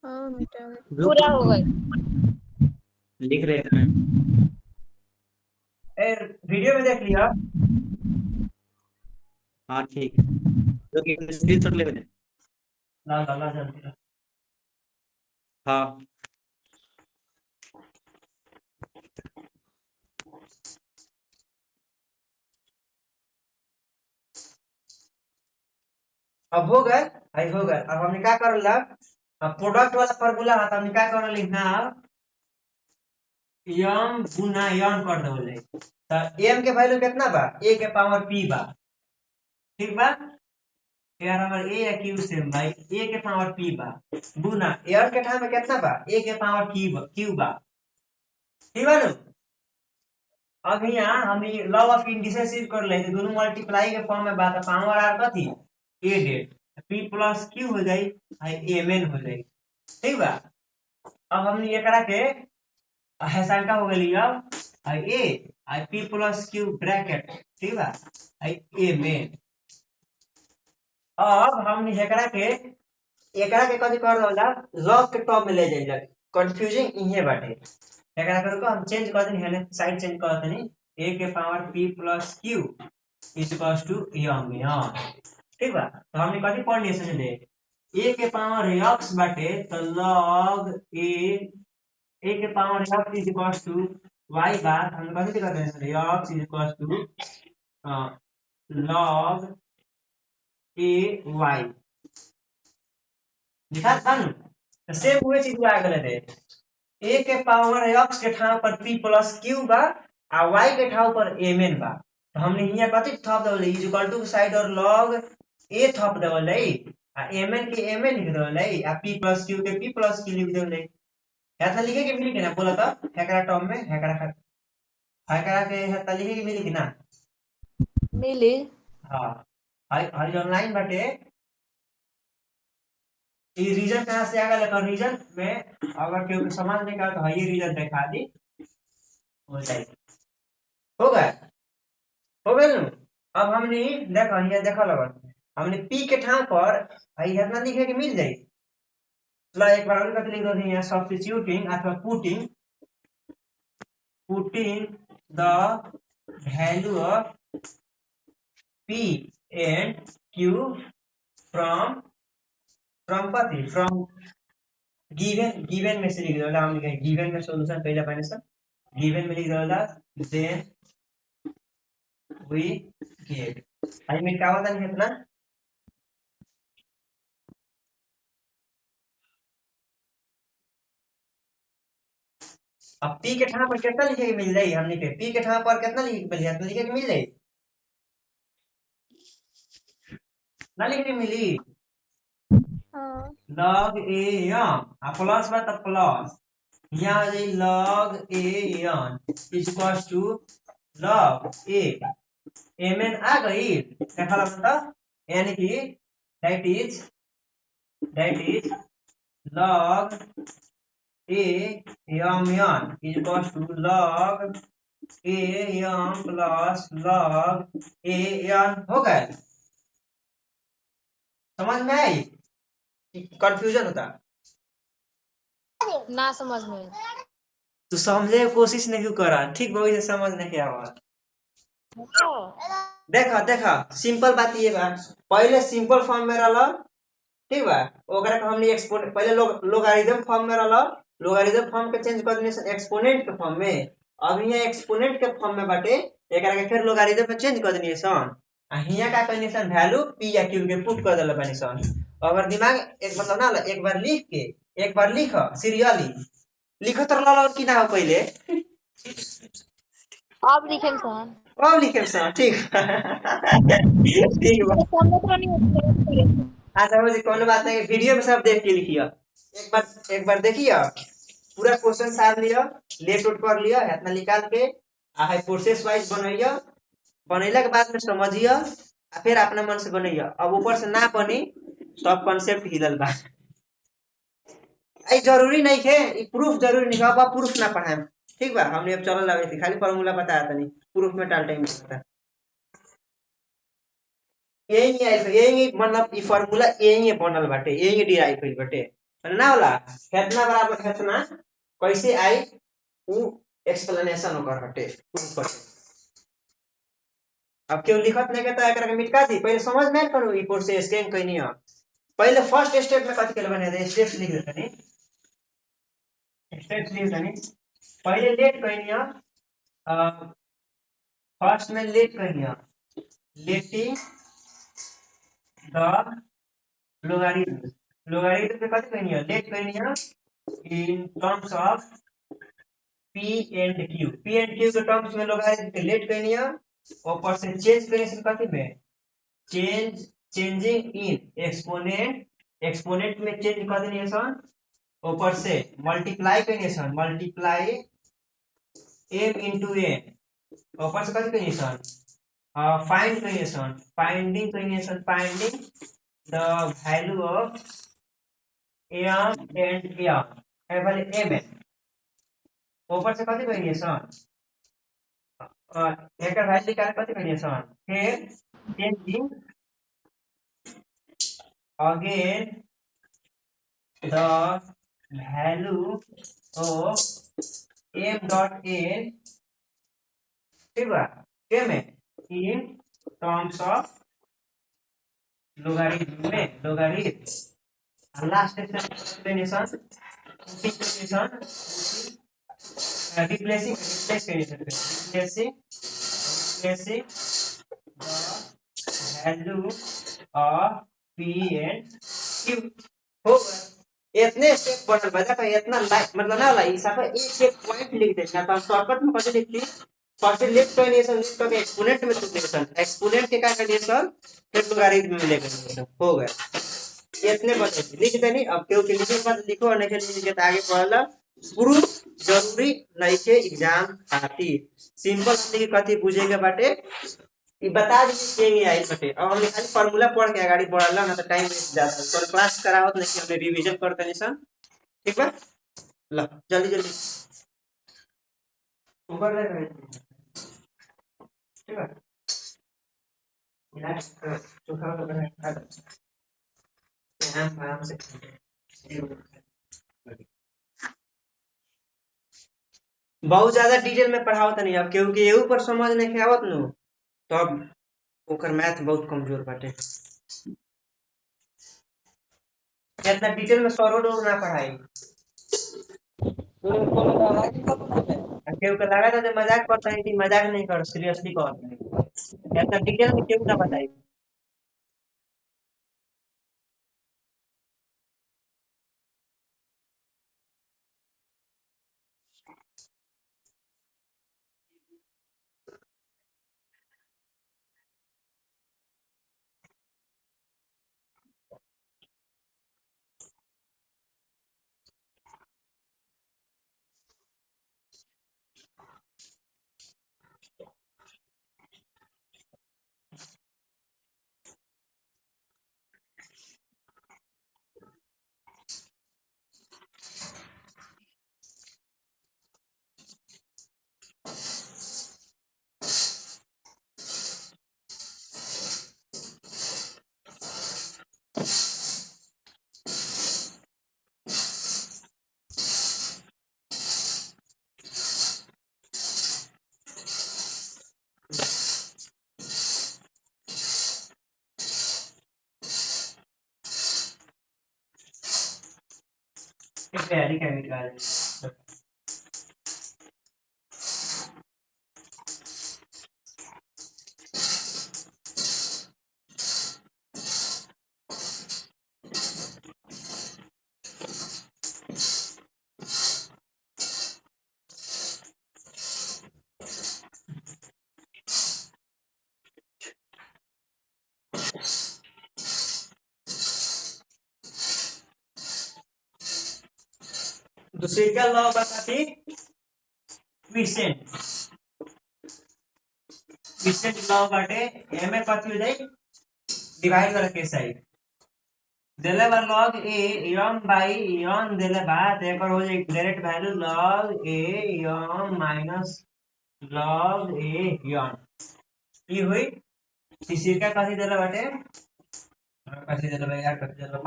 हाँ मिटा गई, पूरा हो गई। लिख रहे हैं। ए वीडियो में देख लिया हाँ ठीक है जो कि स्क्रीनशॉट ले लें। ला ला ला जल्दी ला। हाँ अब हो गए भाई हो गए अब हमने क्या कर ला अब प्रोडक्ट वाला फार्मूला था हमने क्या कर लिखना यम गुना यम कर दो तो एम के वैल्यू कितना बा ए के पावर पी बा ठीक बा यार हमार ए या क्यू सेम भाई ए के पावर पी बा गुना एयर के ठाम में कितना बा ए के पावर क्यू बा ठीक बा नु अब यहाँ हम लॉ ऑफ इंडिसेस यूज कर लेते दोनों मल्टीप्लाई के फॉर्म में बात पावर आर कथी ए डेट पी प्लस क्यू हो जाई आई एम एन हो जाई ठीक बा अब हमने एकरा के हसांका हो गई अब आई ए आई पी प्लस क्यू ब्रैकेट ठीक बा आई एम एन अब हमने एकरा के कथी कर दला लॉग के टॉप में ले जाइला कंफ्यूजिंग इहे बाटे एकरा करो हम चेंज कर देनी है साइड चेंज कर देनी a के power p plus q is equals to M M ठीक बा तो हमने कथी पढ़ लिए समझ ले a के पावर x बाटे तो log a के power x is equals to y बार हमने कथी लिखा देना sir x is equals to log a y लिखा था ना तो सेम वही चीज आ गए थे a के पावर x के ठाव पर p प्लस q बा आ y के ठाव पर mn बा तो हमने यहाँ कथी थप देवले इज इक्वल टू साइड और log a थप देवले आ mn के mn लिख देवले आ p प्लस q के p प्लस q लिख देवले ऐसा लिखे के मिली कि ना बोला तो हैकरा टर्म में हैकरा के हैता लिखे के मिली कि ना मिली। हां हाई ऑनलाइन बाटे ये रीजन कहाँ से आएगा लेकिन रीजन में अगर क्योंकि समझ नहीं का तो ये रीजन दिखा दी हो जाएगी हो गया हो गया ना अब हमने देखा ये देखा लगा हमने p के ठाव पर आई इतना लिखे के मिल जाए ला एक बार और लिख दो यहाँ सब्स्टिट्यूटिंग अथवा putting the value of p and q from कथी फ्रॉम गिवन में से लिख दो हम लिखे गिवन में सॉल्यूशन पहले पाने से गिवन में लिख दो then we get I mean क्या होता है इतना अब p के ठाव पर कितना लिखे के मिल जाए हमने के p के ठाव पर कितना लिखे के मिल जाए ना लिखे के मिली हाँ log a n प्लस बा तो प्लस यहाँ आ जाए log a n is equals to log a mn आ गई देखा लगता यानी कि that is log A M N is equal to log A M plus log A N हो गया। समझ में आई? कंफ्यूजन होता? ना समझ में। तू समझे की कोशिश नहीं क्यों करा? ठीक वही से समझ नहीं आवा। देखा देखा सिंपल बात ये बा, पहले सिंपल फॉर्म में रहला, ठीक बा, ओकरा के हमनी एक्सपोनेंट पहले लोगारिथम फॉर्म में रहला, लोगारिथम फॉर्म के चेंज कर देने एक्सपोनेंट के फॉर्म में। अब यहाँ एक्सपोनेंट के फॉर्म में बाटे, एकरा के फिर लोगारिथम में चेंज कर देनी सन। आ हियां का करनी सन, वैल्यू पी या क्यू के पुट कर देला बानी सन। अगर दिमाग एक मतलब ना एक बार लिख के, एक बार लिख सीरियली लिखत रहला कि ना हो पहले। अब लिखे सर। अब लिखे सन, ठीक ठीक बा। अच्छा मुझे कौन बात नहीं, वीडियो में सब देख के लिखिए। एक बार देखिए, पूरा क्वेश्चन सार लिया, लेट उठ कर लिया, इतना निकाल के आ है प्रोसेस वाइज बनैया, बनैला के बाद में समझिए, आ फिर अपना मन से बनैया। अब ऊपर से ना बनी सब कॉन्सेप्ट हिलल बा। आई जरूरी नहीं है, ई प्रूफ जरूरी नहीं है, अब आप प्रूफ ना पढ़ाएं, ठीक बा। हमने अब चल लगे थी, खाली फॉर्मूला बताया था, नहीं प्रूफ में टाल टाइम था। यही है, यही मतलब ई फार्मूला यही बनल बाटे, यही डिराइव कइल बाटे ना होला। कितना बराबर कितना कैसे आई उ एक्सप्लेनेशन ओकर हटे प्रूफ पर। अब क्यों लिखत नहीं के त एकरा के मिटका दी, पहले समझ में करू ई प्रोसेस के कइनी है। पहले फर्स्ट स्टेप में कथि के बने दे, स्टेप लिख देतनी, स्टेप लिख देनी। पहले लेट कइनी है, फर्स्ट में लेट कइनी है, लेटिंग द logarithm, logarithm पे कथि कहनी है, लेट कहनी है in terms of p and q, p and q के टर्म्स में logarithm के लेट कहनी है। ऊपर से चेंज करने से कथि में चेंजिंग इन एक्सपोनेंट, एक्सपोनेंट में चेंज कर देनी है सन। ऊपर से मल्टीप्लाई करनी है सन, मल्टीप्लाई m into n। ऊपर से कथि कहनी है सन, फाइंड करनी है सन, फाइंडिंग करनी है son, finding the value of m and m वाले m है। ऊपर से कथि कहनी है सन, एकर वैल्यू निकाल कथि कहनी है सन, फिर changing again the value of m dot n, ठीक बा, m है इन टर्म्स ऑफ लोगारिथम में, लोगारिथम लास्ट स्टेप कहनी सन रिप्लेसिंग, रिप्लेस कहनी सन, replacing the value of p and q हो गया। इतने स्टेप बनल बजा का इतना मतलब ना ला हिसाब है, एक एक पॉइंट लिख देना तो शॉर्टकट में कैसे लिखती, फर्स्ट लिफ्ट कंडीशन लिफ्ट करके एक्सपोनेंट में कंडीशन, एक्सपोनेंट के का कंडीशन फिर लोगारिथम में लेकर हो गया। इतने बचे लिख देनी। अब क्यों के लिखे बाद लिखो और नहीं लिख के आगे पढ़ला, प्रूफ जरूरी नहीं के एग्जाम खातिर, सिंपल हमनी के कथि बुझेगे बाटे ई बता दी के ही आई बटे। अब हमने खाली फार्मूला पढ़ के आगे बढ़ला ना तो टाइम वेस्ट जाता है, तो क्लास करावत नहीं, हमने रिवीजन करते नहीं सन, ठीक बा। ला जल्दी जल्दी ऊपर ले रहे, ठीक है इलाज चोखा तो बना आराम से। बहुत ज्यादा डिटेल में पढ़ावत नहीं, अब क्योंकि एहू पर समझ नहीं आवत नु, तब ओकर मैथ बहुत कमजोर बाटे। इतना डिटेल में सरोड और ना पढ़ाई। केहू के लगा था जो मजाक करता है, कि मजाक नहीं कर, सीरियसली कहता है, इतना डिटेल में केहू ना बताई। तैयारी क्या निकाल दूसरी क्या लॉ बताती क्विसेंट लॉ बाटे एम ए कथी हो जाई डिवाइड करके साइड देले बा log a m by m देले बा तो एकर हो जाई direct value log a m minus log a m ई हुई तीसरी का कथी देले बाटे कथी देले बा यार कथी देले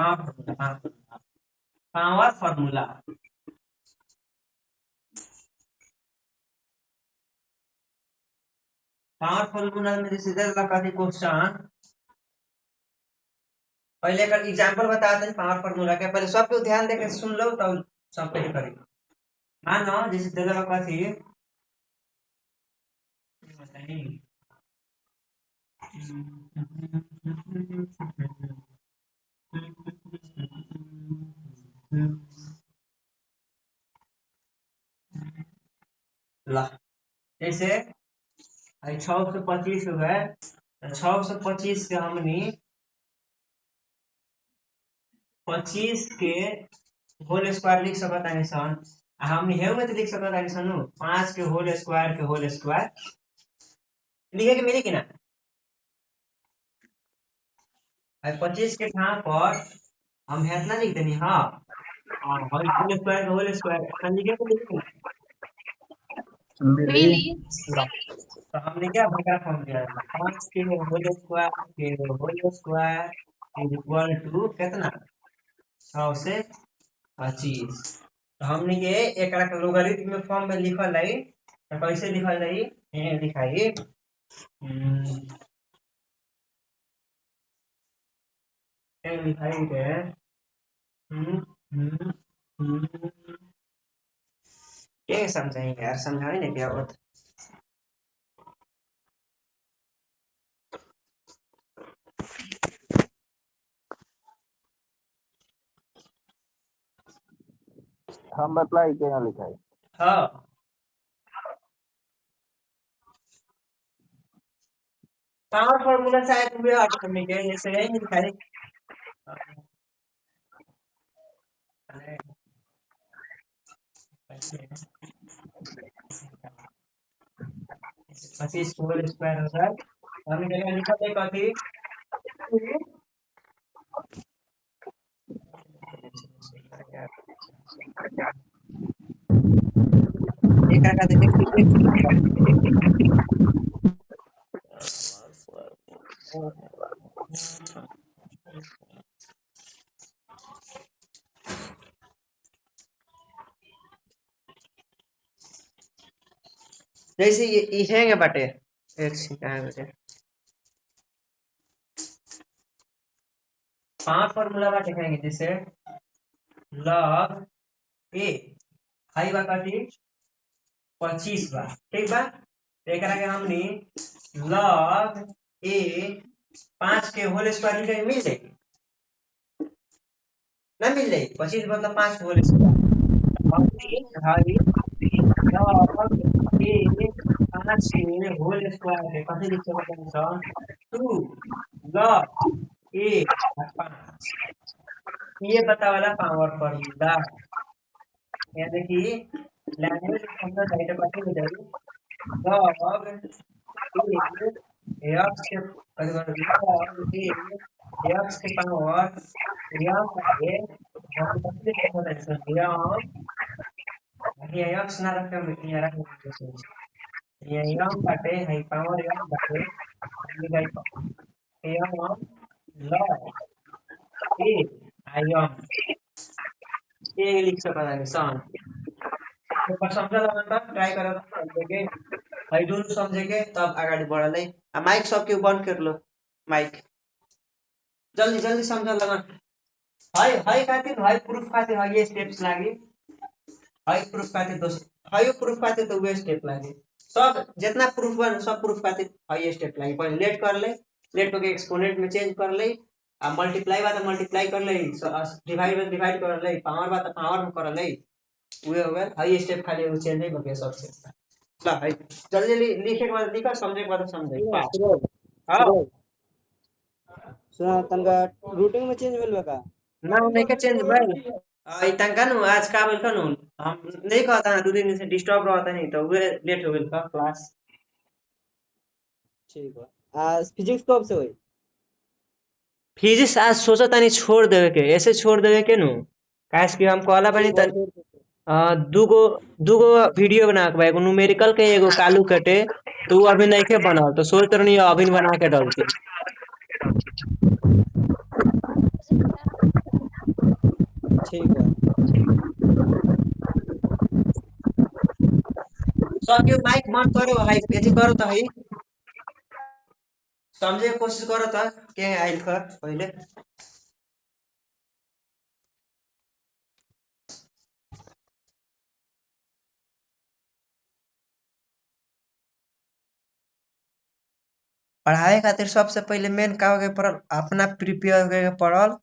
पावर फार्मूला पावर फार्मूला में जैसे देले बा कथी क्वेश्चन पहले का एग्जांपल बता दें पावर फार्मूला के पहले सब पे ध्यान देके सुन लो तब सब पे करी मानो जैसे दे दवा कथी ला जैसे 625 हो गए 625 से हमनी 25 के होल स्क्वायर लिख सकत है सन हमनी हेउ में तो लिख सकत है सन 5 के होल स्क्वायर लिखे के मिली कि ना 25 के ठाम पर हम इतना लिख देनी हाँ होल स्क्वायर अपन लिखे को लिखे ना मिली तो हमने क्या भगा फॉर्म दिया 5 के whole square is equal to कितना 100 से 25 तो हमने के एकरा के लोगारिथम में फॉर्म में लिखल है तो कैसे लिखल है ये लिखाई ये लिखाई के ये समझाएंगे यार समझाए नहीं क्या होता हम बतलाई क्या लिखा है हाँ पावर फार्मूला शायद हुए हट करने के जैसे यही लिखाई पच्चीस होल स्क्वायर होगा हमने क्या लिखा था कथी एक का जैसे ये है बटे एक सेकंड बटे पांच फार्मूला बाटे कहेंगे जैसे log a हाई बा कथी 25 बा ठीक बा एकरा के हमनी log a 5 के होल स्क्वायर लिखे मिल जाएगी ना मिल जाएगी 25 मतलब 5 होल स्क्वायर हमनी हाई log a 5 के होल स्क्वायर के कथी लिख सकते हैं सर 2 log a 5 ये पता वाला पावर फार्मूला यानी कि लैंग्वेज हम लोग डाटा पढ़ते हो जाएगी log x के x के पावर यम है हम कैसे लिखते हैं सर यम ये x ना रख के ये रख ये यम बाटे है पावर यम बाटे ये गाइस यम log ए आई एम ये लिख सकता है सन तो पर समझ लगा त ट्राई कर समझेगे भाई दोनों समझेगे तब आगे बढ़ले आ माइक सबके बंद कर लो माइक जल्दी जल्दी समझ लगा हाई खातिर हाई प्रूफ खातिर हाई ये स्टेप्स लागी हाई प्रूफ खातिर दोस्त हाई प्रूफ खातिर तो वे स्टेप लागी सब जितना प्रूफ बन सब प्रूफ खातिर हाई स्टेप लागी पहले लेट कर ले लेट करके एक्सपोनेंट में चेंज कर ले आ मल्टीप्लाई बात मल्टीप्लाई कर ले डिवाइड बात डिवाइड कर ले पावर बात पावर में कर ले वे हो गया हाई स्टेप खाली वो चेंज नहीं बके सबसे ला भाई जल्दी जल्दी लिखे के बाद लिखा समझे के बाद समझे फास्ट सूरज हां सूरज सुना तनका रूटिंग में चेंज भेल का ना नहीं का चेंज भाई आई तंका नु आज का बोल कनु हम नहीं कहता ना दो दिन से डिस्टर्ब रहता नहीं तो वे लेट हो गेल का क्लास ठीक बा आज फिजिक्स कब से होई फिजिक्स आज सोचा तानी छोड़ देवे के ऐसे छोड़ देवे के नु काश कि हम कहला बनी त दूगो दूगो वीडियो बना के एगो न्यूमेरिकल के एगो कालू कटे तो वो अभी नहीं के बनल तो सोच रही अभी बना के डालती ठीक बा सब के माइक बंद करो हाई एथी करो त है समझे के कोशिश करो त के आइल कर पहले पढ़ाई खातिर सबसे पहले मेन का होके पड़ल अपना प्रिपेयर होके पड़ल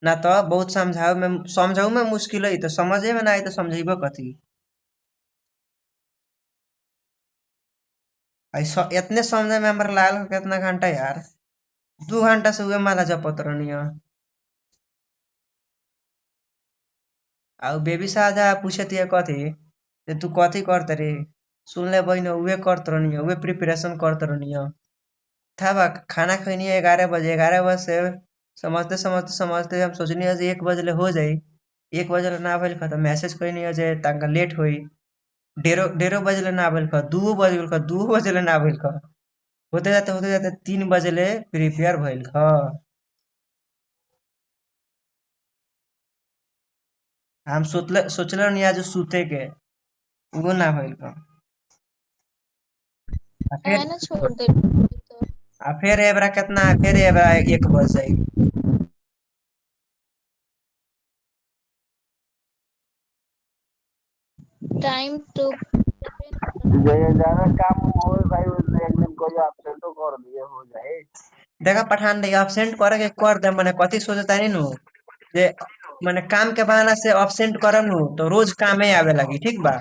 ना तो बहुत समझाऊ में मुश्किल है तो समझे में ना आई तो समझेबो कथी इतने समझे में हमारा लागल कितना घंटा यार 2 घंटा से हुए माला जपत रहनी है आ बेबी साहब पूछत है कथी जे तू कथी करत रे सुन ले बहन उहे करत रहनी है उहे प्रिपरेशन करत रहनी है था बा खाना खैनी है 11 बजे 11 बजे से समझते समझते समझते हम सोचनी है जे 1 बजे हो जाई 1 बजे ना भइल खत्म मैसेज कैनी है जे तंका लेट होई डेढ़ो बजे ना भइल ख 2 बज गेल ख 2 बजे ना भइल ख होते जाते 3 बजे प्रिपेयर भइल ख हम सोचले रहनी आज सूते के वो ना भइल ख आ फिर है ना छोड़ दे तो फिर एबरा कितना फिर एबरा 1 बज जाई टाइम टू जे ज्यादा काम हो भाई उसने एक दिन कोई एब्सेंट तो कर दिए हो जाए देखा पठान दे एब्सेंट करे के कर दे मने कथी सोचता नहीं नु जे मने काम के बहाना से एब्सेंट करम नु तो रोज कामे आवे लगी ठीक बा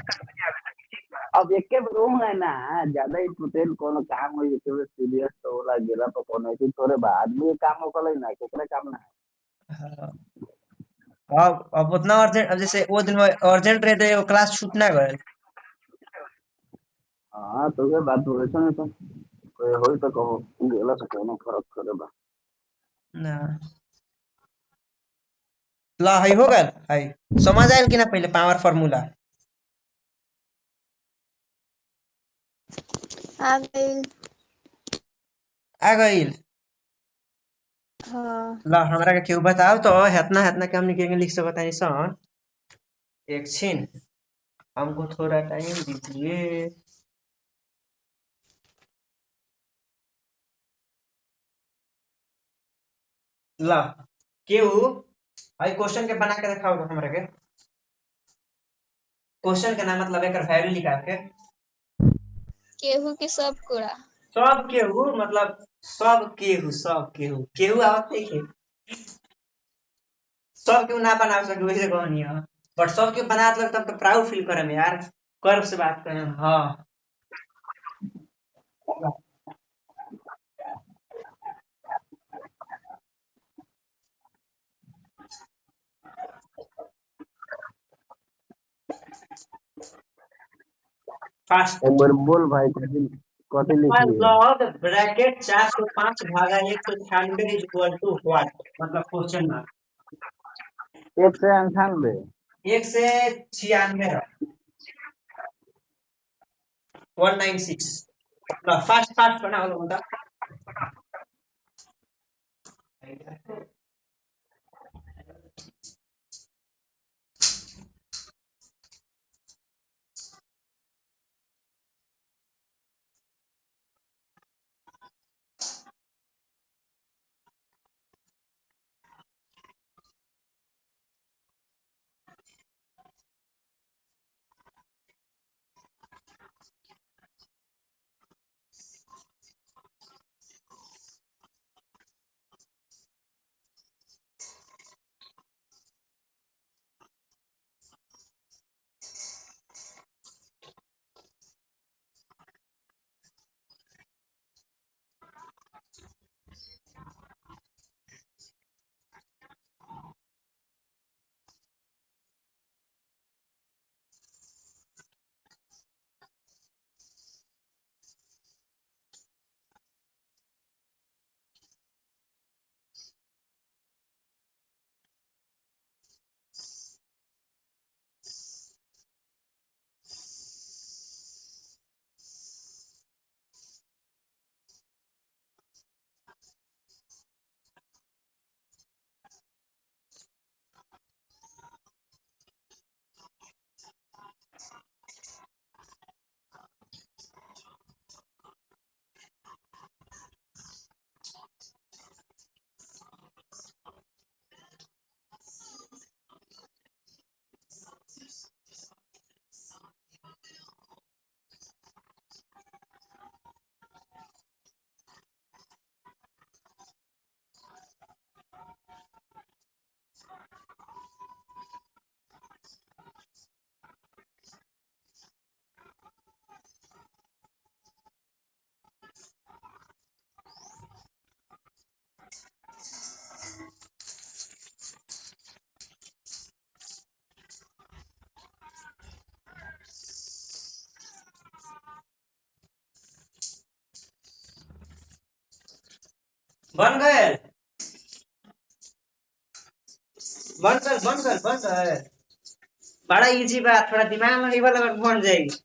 अब एक के रूम है ना ज्यादा ही टूटेल कोनो काम हो एक के सीरियस तो होला गेला तो कोनो की थोड़े बाद में काम हो कल ना केकरे काम ना हाँ। अब उतना अर्जेंट अब जैसे वो दिन अर्जेंट रहे थे वो क्लास छूट ना गए हां तो के बात हो रही तो कोई होई तो कहो गेला तो कोनो फर्क करे बा ना ला है हो गल है समझ आयल कि ना पहले पावर फार्मूला आ गई। आ गइल हाँ ला हमरा के केहू बताओ तो हेतना हेतना के हमनी के लिख सकत है सन एक छिन हमको थोड़ा टाइम दीजिए ला केहू आई क्वेश्चन के बना के दिखाओ हमरा के क्वेश्चन के नाम मतलब एकर वैल्यू निकाल के केहू के सब कूड़ा सब केहू मतलब सब केहू केहू आवत नहीं के सब केहू ना बना सके वैसे कहनी है बट सब केहू बना लग तब तो प्राउड फील करम यार गर्व से बात करें हाँ फास्ट एक बार बोल भाई कथी लिखी है लॉग ब्रैकेट 405 भागा 196 इज इक्वल टू व्हाट मतलब क्वेश्चन मार्क 198 1 से 96 196 फास्ट फास्ट करना होगा बता बन गए, बन गए। बड़ा इजी बात, थोड़ा दिमाग में निभल अगर बन जाएगी।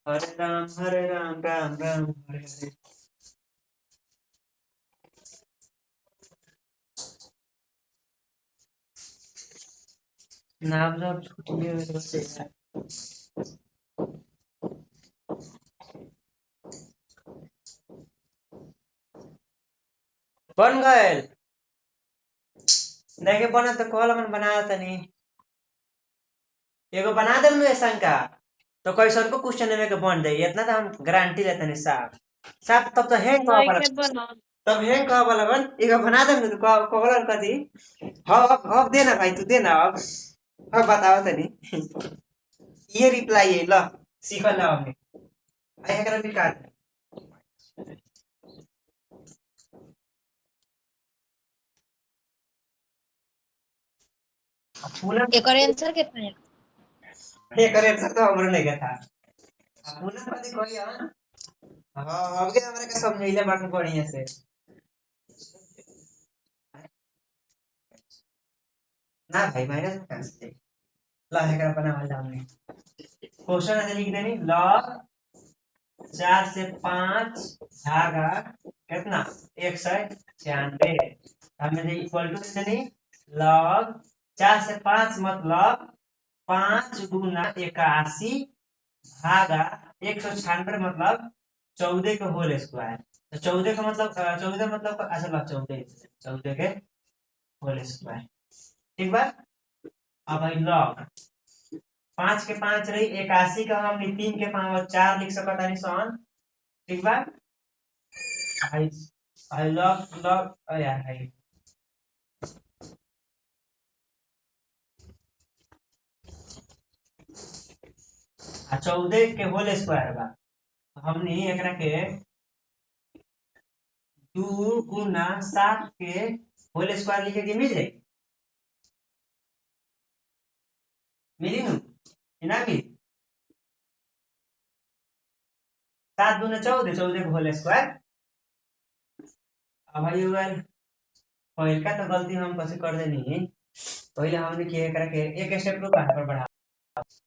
हरे राम राम राम हरे हरे। नाम जब छुट्टिए होते हैं। बन गए, देखे बना तो कॉल अपन बना तनी एगो बना दे ऐसा का, तो कैसन को क्वेश्चन में के बन जाई, इतना तो हम गारंटी लेते नहीं साहब। साहब तब तो हैंग कहा नहीं वाला, के बना। तब हैंग कहा वाला बन एगो बना दे तो कॉलर कथी। हाँ अब देना भाई, तू देना अब बताओ तनी। ये रिप्लाई है ला, सीखल ना हमने आई एकरा भी काट। पूरा एक और आंसर कितना है? ये करे तो हमरो नहीं था। पूरा कथी कोई हां। हाँ अब के हमरा के समझैले बात बढ़िया से। ना भाई माइनस में कैसे ला एकरा बना वाला हमने क्वेश्चन है लिख देनी log 4 से 5 भागा कितना 196 हमें इक्वल टू देनी log 4 से 5 मतलब 5 गुना 81 भागा 196 मतलब 14 के होल स्क्वायर। तो 14 का मतलब 14 मतलब अच्छा ला 14 के होल स्क्वायर। ठीक बा। अब भाई log 5 के 5 रही 81 का हमने 3 के पावर 4 लिख सकता नहीं सन। ठीक बा। आई आई लॉग लॉग यार भाई 14 के होल स्क्वायर बा। हमने एकरा के 2 गुना 7 के होल स्क्वायर लिखे के मिल जाए, मिली नु ना मिली। 7 दूना 14, 14 के होल स्क्वायर। अब भाई अगर पहले का तो गलती हम कैसे कर देनी, पहले हमने किया एकरा के एक स्टेप रुका पर बढ़ा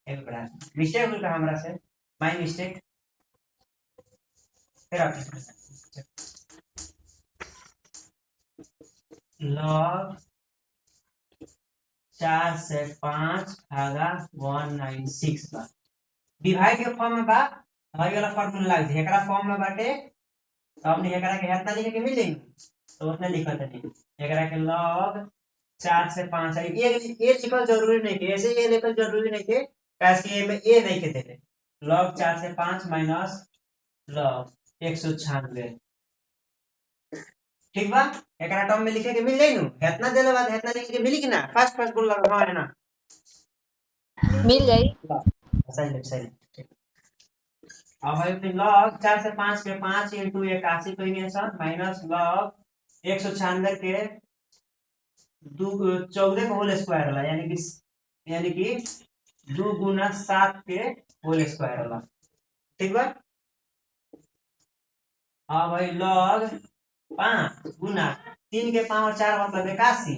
एक बढ़ा मिस्टेक हुई का हमरा से, माय मिस्टेक। फिर आप log 4 से 5 भागा 196 बा डिवाइड के फॉर्म में बा। भाई वाला फार्मूला लाग जाए एकरा फॉर्म में बाटे, तो हमने एकरा के इतना लिखे के मिल जाई, तो उतना लिखत है एकरा के log 4 से 5 है। ये लिखल जरूरी नहीं के, ऐसे ये लिखल जरूरी नहीं के कैसे ये में ए नहीं के देले। log 4 से 5 माइनस log 196। ठीक बा। एकरा टर्म में लिखे के मिल जाई नु, इतना देले बाद इतना लिखे के मिली कि ना, फर्स्ट फर्स्ट बोल लगा हां है ना, मिल जाई। सही सही। अब भाई log 4 से 5 के 5 इंटू 81 तो ये सब माइनस log 196 के 14 का होल स्क्वायर वाला यानी कि 2 गुना 7 के होल स्क्वायर वाला। ठीक बा। अब भाई log 5 गुना 3 के पावर 4 मतलब 81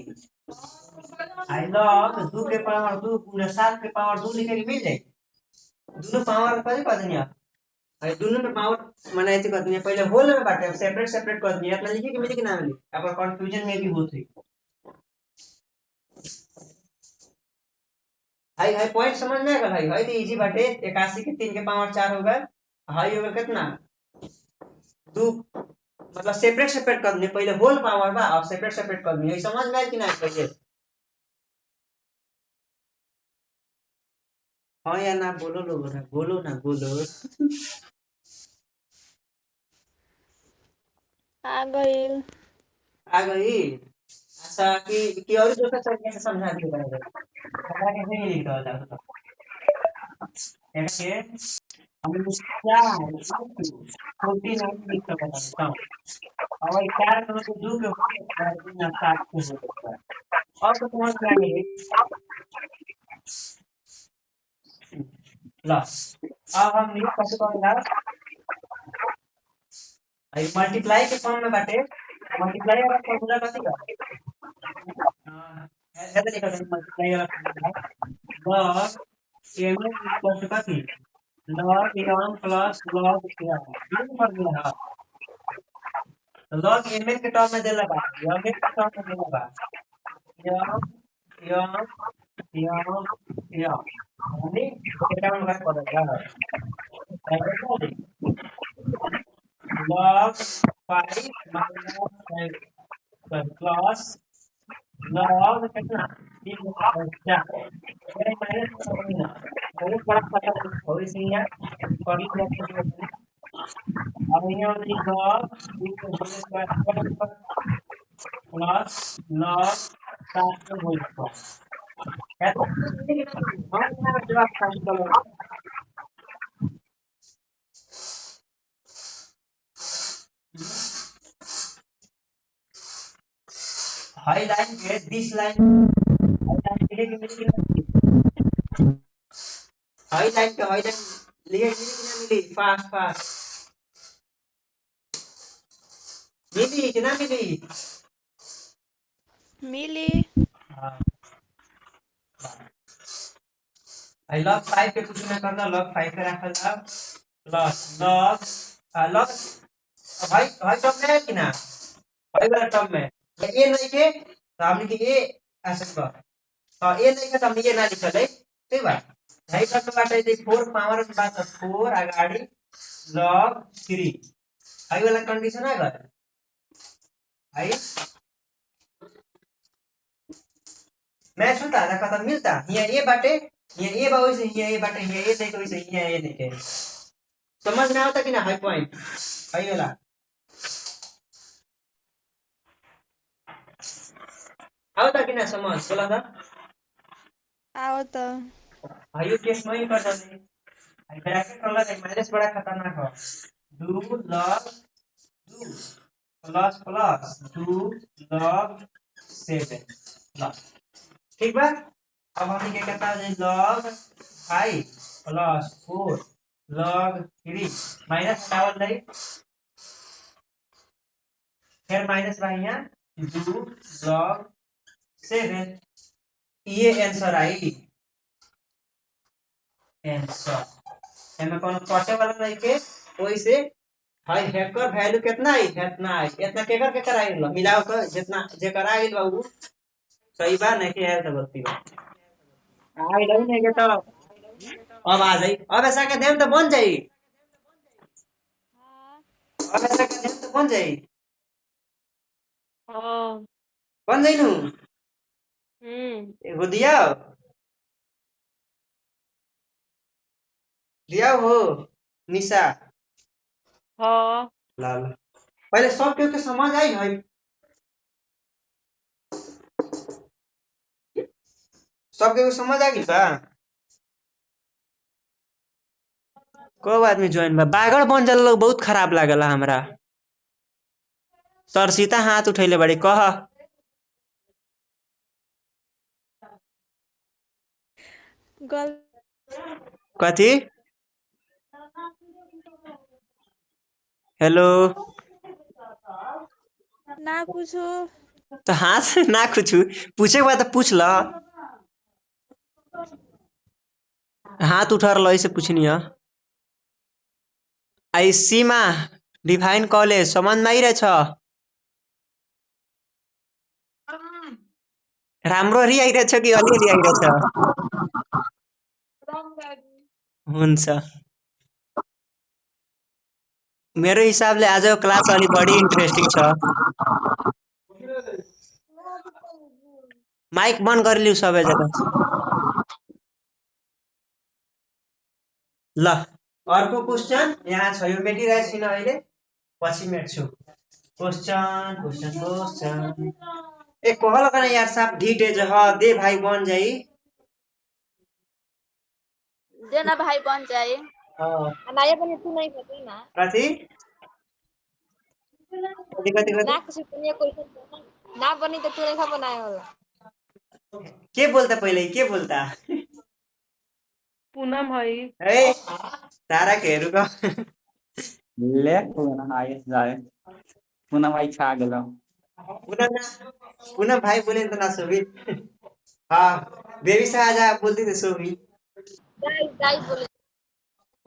आई log 2 के पावर 2 गुना 7 के पावर 2 लिखे के मिल जाए। दोनों पावर कथी कर देनी आप भाई, दोनों में पावर मनाई थी करनी है पहले होल में बांटे, अब सेपरेट सेपरेट कर दिया इतना लिखे कि मिली कि ना मिली, अब कंफ्यूजन में भी होती। भाई भाई पॉइंट समझ में आएगा भाई, भाई तो इजी बाटे 81 के 3 के पावर 4 होगा, हाई होगा कितना 2 मतलब सेपरेट सेपरेट करनी पहले होल पावर बा अब सेपरेट सेपरेट करनी है, समझ में आया कि ना पहले। हाँ या ना बोलो लोगों ना बोलो ना बोलो। आ गई। आ गई। अच्छा कि और दूसरा तरीके से समझा दिया जाएगा, कैसे नहीं लिखा होता है। हम 49 लिख सकते हैं। और 4 में से 2 के होते हैं 7 के होते हैं। और तो समझ में आ गई। ला अब हम लिख कैसे करेंगे? आई मल्टीप्लाई के फॉर्म में बाटे मल्टीप्लाई वाला फॉर्मूला कैसे का ऐसे लिखा है मल्टीप्लाई वाला formula log m equal to कैसे log m plus log n ये फॉर्मूला है log m के टर्म में देला बा m के टर्म में देला बा m हमने के टर्म में पड़ेगा log 5 minus 5 plus log कितना 3 क्या ये माइनस करना बहुत बड़ा पता थोड़ी सी है बड़ी अब ये होती है log 2 प्लस log 7 का होल स्क्वायर हम यहाँ जवाब फाइंड करो हाई लाइन के दिस लाइन हाई लाइन के हाई लाइन लिए मिली फास्ट फास्ट मिली कितना मिली मिली हाँ आई लॉग 5 पे कुछ ना करना log 5 पे रखल अब प्लस log log भाई भाई टर्म में है कि ना भाई वाला टर्म में ये नहीं के तो हमने के ये ऐसे कर तो ये नहीं के तो हमने ये ना लिखल है ठीक बा भाई टर्म में बाटे 4 पावर के बाद 4 आगाड़ी log 3 भाई वाला कंडीशन है अगर भाई मैच होता है खत्म मिलता ये बाटे ये बाबू से ये बाटे ये देखो इसे ये देखे समझ में आता कि ना हाई पॉइंट भाई वाला आता कि ना समझ बोला था आओ तो भाइयों केस नहीं कर सकते आई ब्रैकेट वाला है माइनस बड़ा खतरनाक है 2 log 2 प्लस प्लस 2 log 7 ठीक बा अब हम क्या कहता है log 5 प्लस 4 log 3 माइनस हटावल नहीं फिर माइनस बा यहाँ 2 log 7 ये आंसर आई आंसर एमे कौन कटे वाला नहीं के ओई से हाई हैकर वैल्यू कितना आई इतना केकर आई मिलाओ तो जितना जेकर आई बा उ सही बा नहीं के है तो गलती बा आई नहीं के तो अब आ जाई अब ऐसा के देम तो बन जाई अब ऐसा के देम तो बन जाई हाँ बन जाई नु एगो दिया हो निशा हाँ लाल पहले सब के समझ आई है सबके समझ आ गई बा को आदमी ज्वाइन बा बागड़ बन जल लोग बहुत खराब लागला हमरा सर सीता हाथ उठैले बड़ी कह गल कथी हेलो ना पूछो तो हाथ ना कुछ पूछे के बाद तो पूछ ल हाथ उठा रहा ऐसे पूछनी है आई सीमा डिवाइन कॉलेज समझ में आई रहे छ राम्रो री आइरहेछ कि अलिअलि आइरहेछ हुन्छ मेरो हिसाबले आजको क्लास अलि बढी इन्ट्रेस्टिङ छ माइक बन्द गरिलिउ सबैजना ल अर्को क्वेशन यहाँ छ यो मेटिरहेको छैन अहिले पछि मेट्छु क्वेशन ए कहल कना यार साहब ढीटे ज ह दे भाई बन जाई देना भाई बन जाए हाँ अनाया बनी तू नहीं करती ना कथी कथी कथी ना कथी कुछ पुनिया कोई ना बनी तो तू नहीं खा बनाए होला के बोलता पहले के बोलता पूनम हई ए तारा के रुको ले पुनः आए जाए पुनः भाई छा गेलो पुनः ना पुनः भाई बोले तो ना सोभी हाँ बेबी से आजा बोलती थी सोभी दाई दाई बोले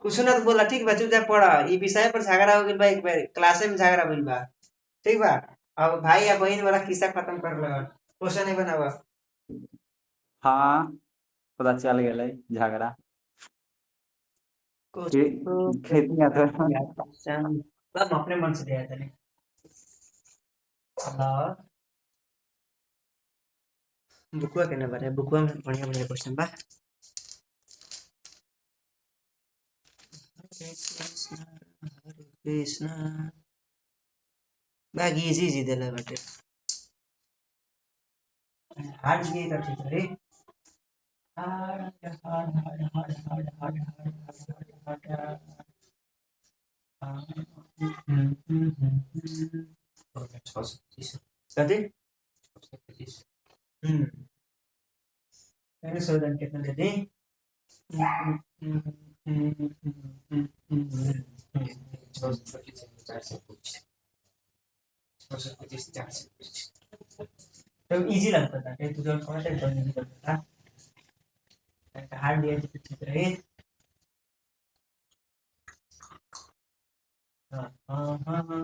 कुछ ना तो बोला ठीक बा चुपचाप पढ़ा ये विषय पर झगड़ा हो गइल बा एक बार क्लासे में झगड़ा भइल बा ठीक बा अब भाई या बहन वाला किस्सा खत्म कर लगा क्वेश्चन नहीं बनावा हाँ पता चल गेलै झगड़ा खेती में तो क्वेश्चन हम अपने मन से दिया था नहीं हेलो बुकुआ के ना बारे बुकुआ में बढ़िया बढ़िया क्वेश्चन बा हरे कृष्णा बागी इजी इजी देला बाटे हार्ड ये तो ठीक है रे hard hard hard hard hard hard hard hard कथी 625 मैंने सोचन कितना दे दी 625 तो इजी लगता था कि तुझे थोड़ा सा जल्दी नहीं करता था हार्ड दिया तो ठीक रहे हाँ हाँ हाँ हाँ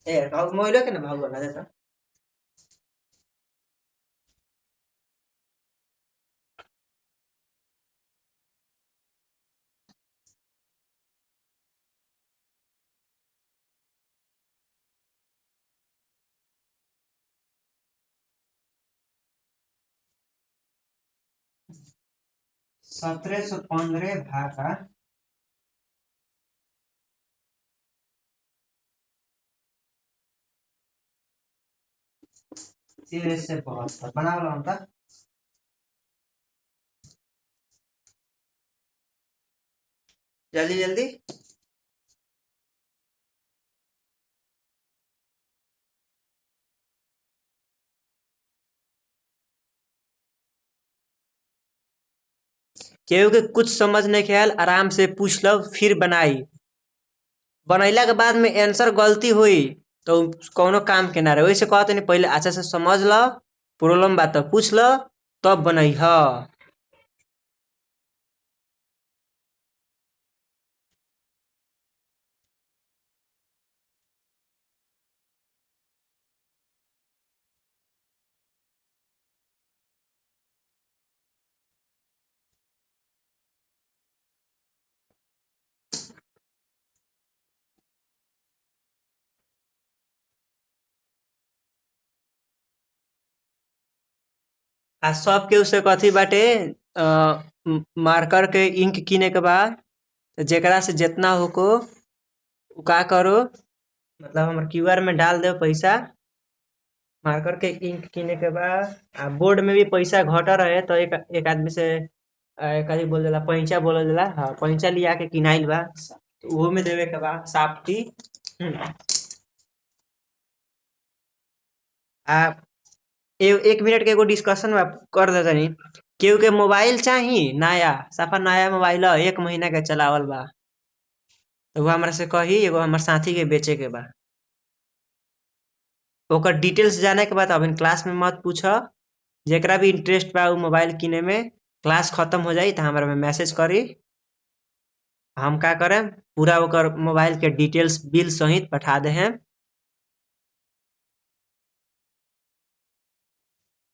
ए भाव मोइलो के ना भाव वाला देता सत्रह सौ 15 भागा 13 से 72 बना लो हम तक जल्दी जल्दी केहू के कुछ समझ नहीं ख्याल आराम से पूछ लो फिर बनाई बनैला के बाद में आंसर गलती हुई तो कौनो काम के ना रहे वैसे कहते नहीं पहले अच्छा से समझ लो प्रॉब्लम बात तो पूछ लो तब बनई ह आ सब के उसे कथी बाटे अ, मार्कर के इंक किने के बाद तो जेकरा से जितना होको उ का करो मतलब हमर क्यूआर में डाल दो पैसा मार्कर के इंक किने के बाद आ बोर्ड में भी पैसा घट रहे तो एक आदमी से कथी बोल देला पैंचा बोल देला हाँ पैंचा लिया के किनाइल बा तो उहो में देवे के बाद साफ्टी आ एक मिनट के एगो डिस्कशन कर दे तनी केहू के मोबाइल चाही नया सफा नया मोबाइल ह, 1 महीना के चलावल बा तो वो हमरा से कही एगो हमर साथी के बेचे के बा ओकर डिटेल्स जाने के बाद अभी क्लास में मत पूछ जेकरा भी इंटरेस्ट बा उ मोबाइल किने में क्लास खत्म हो जाई तो हमरा में मैसेज करी हम का करें पूरा ओकर मोबाइल के डिटेल्स बिल सहित पठा दे हैं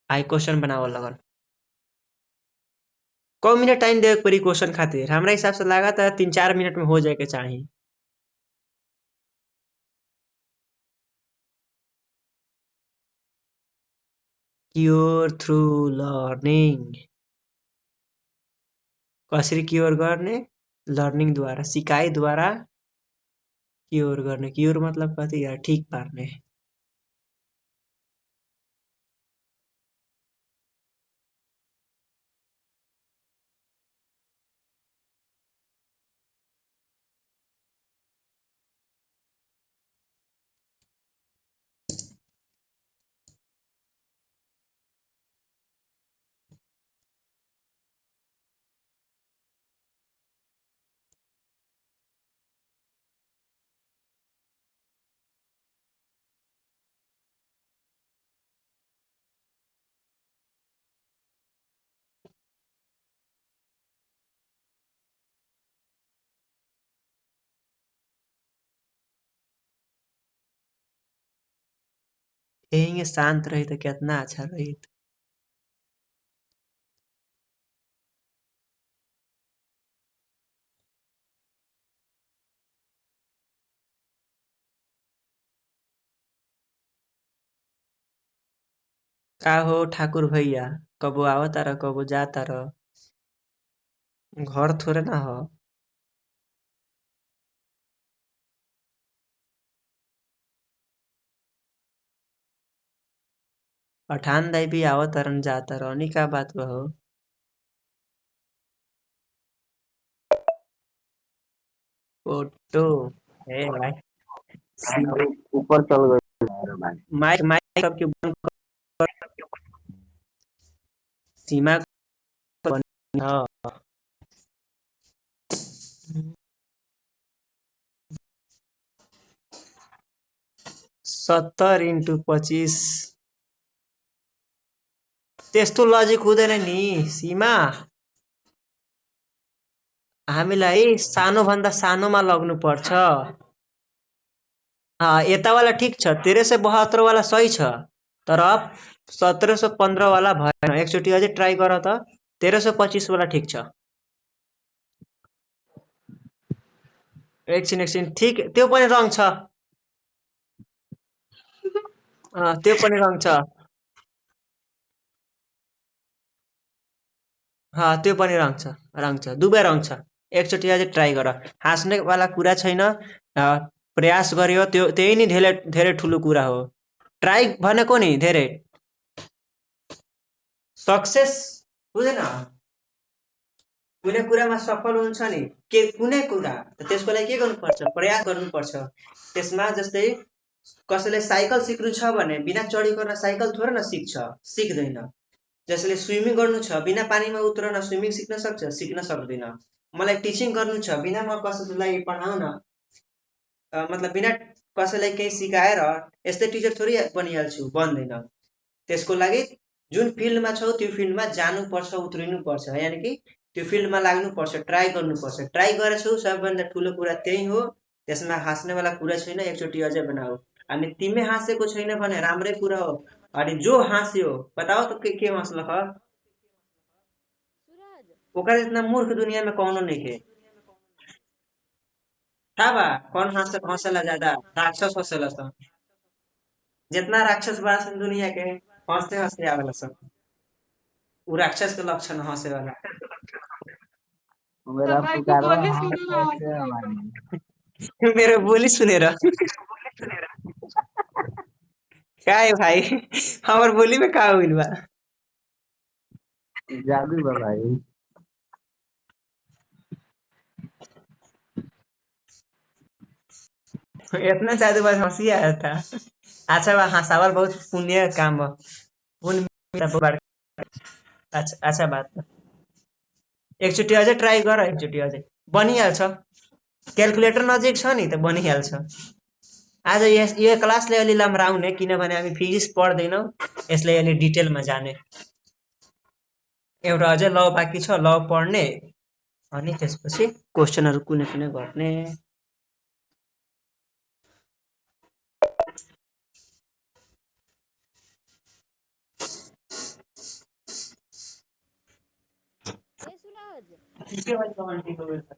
आई क्वेश्चन बनावल लगन कौ मिनट टाइम देवे के पड़ी क्वेश्चन खातिर हमरा हिसाब से लागत है 3-4 मिनट में हो जाए के चाहिए क्योर थ्रू लर्निंग कसरी क्योर गर्ने लर्निंग द्वारा सिकाइ द्वारा क्योर गर्ने क्योर मतलब कथी यार ठीक पार्ने यही शांत रही तो कितना अच्छा रही। का हो ठाकुर भैया, कबो आवता रह कबो जाता रह, घर थोड़े ना हो। पठान दाई भी आवत रन जाता रहनी का बात बा हो। फोटो ए भाई ऊपर चल गए अरे भाई। माइक माइक सबके बंद कर। सीमा को हाँ। 70 × 25 त्यस्तो लजिक हुँदैन नि सीमा। हामीलाई सानोभन्दा सानोमा लग्नु पर्छ। यतावाला ठिक छ 1372 वाला सही छ, तर 1715 वाला भएन। एकचोटि अझै ट्राई गर त। 1325 वाला ठिक छ। एकछिन ठिक त्यो पनि रङ छ। त्यो पनि रङ छ। त्यो पनि रङ छ दुवै रङ छ। एकचोटि अझै ट्राई गर। हाँस्ने वाला कुरा छैन। प्रयास गर्यो त्यो त्यही नै धेरै धेरै ठुलो कुरा हो। ट्राई भनेको नि धेरै सक्सेस हुँदैन। कुनै कुरामा सफल हुन्छ नि कुनै कुरा त्यसको लागि के गर्नुपर्छ, प्रयास गर्नुपर्छ। त्यसमा जस्तै कसैलाई साइकल सिक्नु छ भने बिना चढिकन साइकल थोरै न सिक्दैन। जसले स्विमिङ गर्नु छ बिना पानीमा उत्रन स्विमिङ सिक्न सक्छ, सिक्न सक्दैन। मलाई टिचिङ गर्नु छ बिना म कसैलाई पढाउन मतलब बिना कसैलाई केही सिकाएर यस्तै टिचर थोरै बनिहाल्छु, बन्दैन। त्यसको लागि जुन फिल्डमा छौ त्यो फिल्डमा जानुपर्छ, उत्रिनुपर्छ। यानि कि त्यो फिल्डमा लाग्नुपर्छ, ट्राई गर्नुपर्छ। ट्राई गरेछौ सबैभन्दा ठुलो कुरा त्यही हो। त्यसमा हाँस्नेवाला कुरा छैन। एकचोटि अझै बनाऊ। अनि तिमी हाँसेको छैन भने राम्रै कुरा हो। अनि जो हाँस्यो बताओ तो के मसला है। ओकरा इतना मूर्ख दुनिया में कौनो नहीं है। था बा कौन हंसेला ज्यादा, राक्षस हंसेला सब। जितना राक्षस बा सन दुनिया के हंसते हंसते आवेला सब। उ राक्षस के लक्षण हंसे वाला। मेरा सबाई की पुकारा बोली हाँ सुनी ना कैसे आजकल। हमारी। मेरो बोली सुनेर का है भाई, हमार बोली में का हुइल बा। जादू बा भाई। इतना जादू बस हंसी आया था। अच्छा बा हंसावल बहुत पुण्य काम बा। पुण्य मिला बहुत बड़का। अच्छा बात बा। एकचोटि अझै ट्राई गर, एकचोटि अझै बनिहाल्छ। क्यालकुलेटर नजिक छ नि त बनिहाल्छ। आज यो क्लासले अलि लम्राउने किनभने हामी फिजिक्स पढ्दैनौँ, यसलाई अलि डिटेलमा जाने। एउटा अझै ल बाँकी छ, ल पढ्ने अनि त्यसपछि क्वेसनहरू कुनै कुनै गर्ने। के भन्छ आन्टीको बेटा?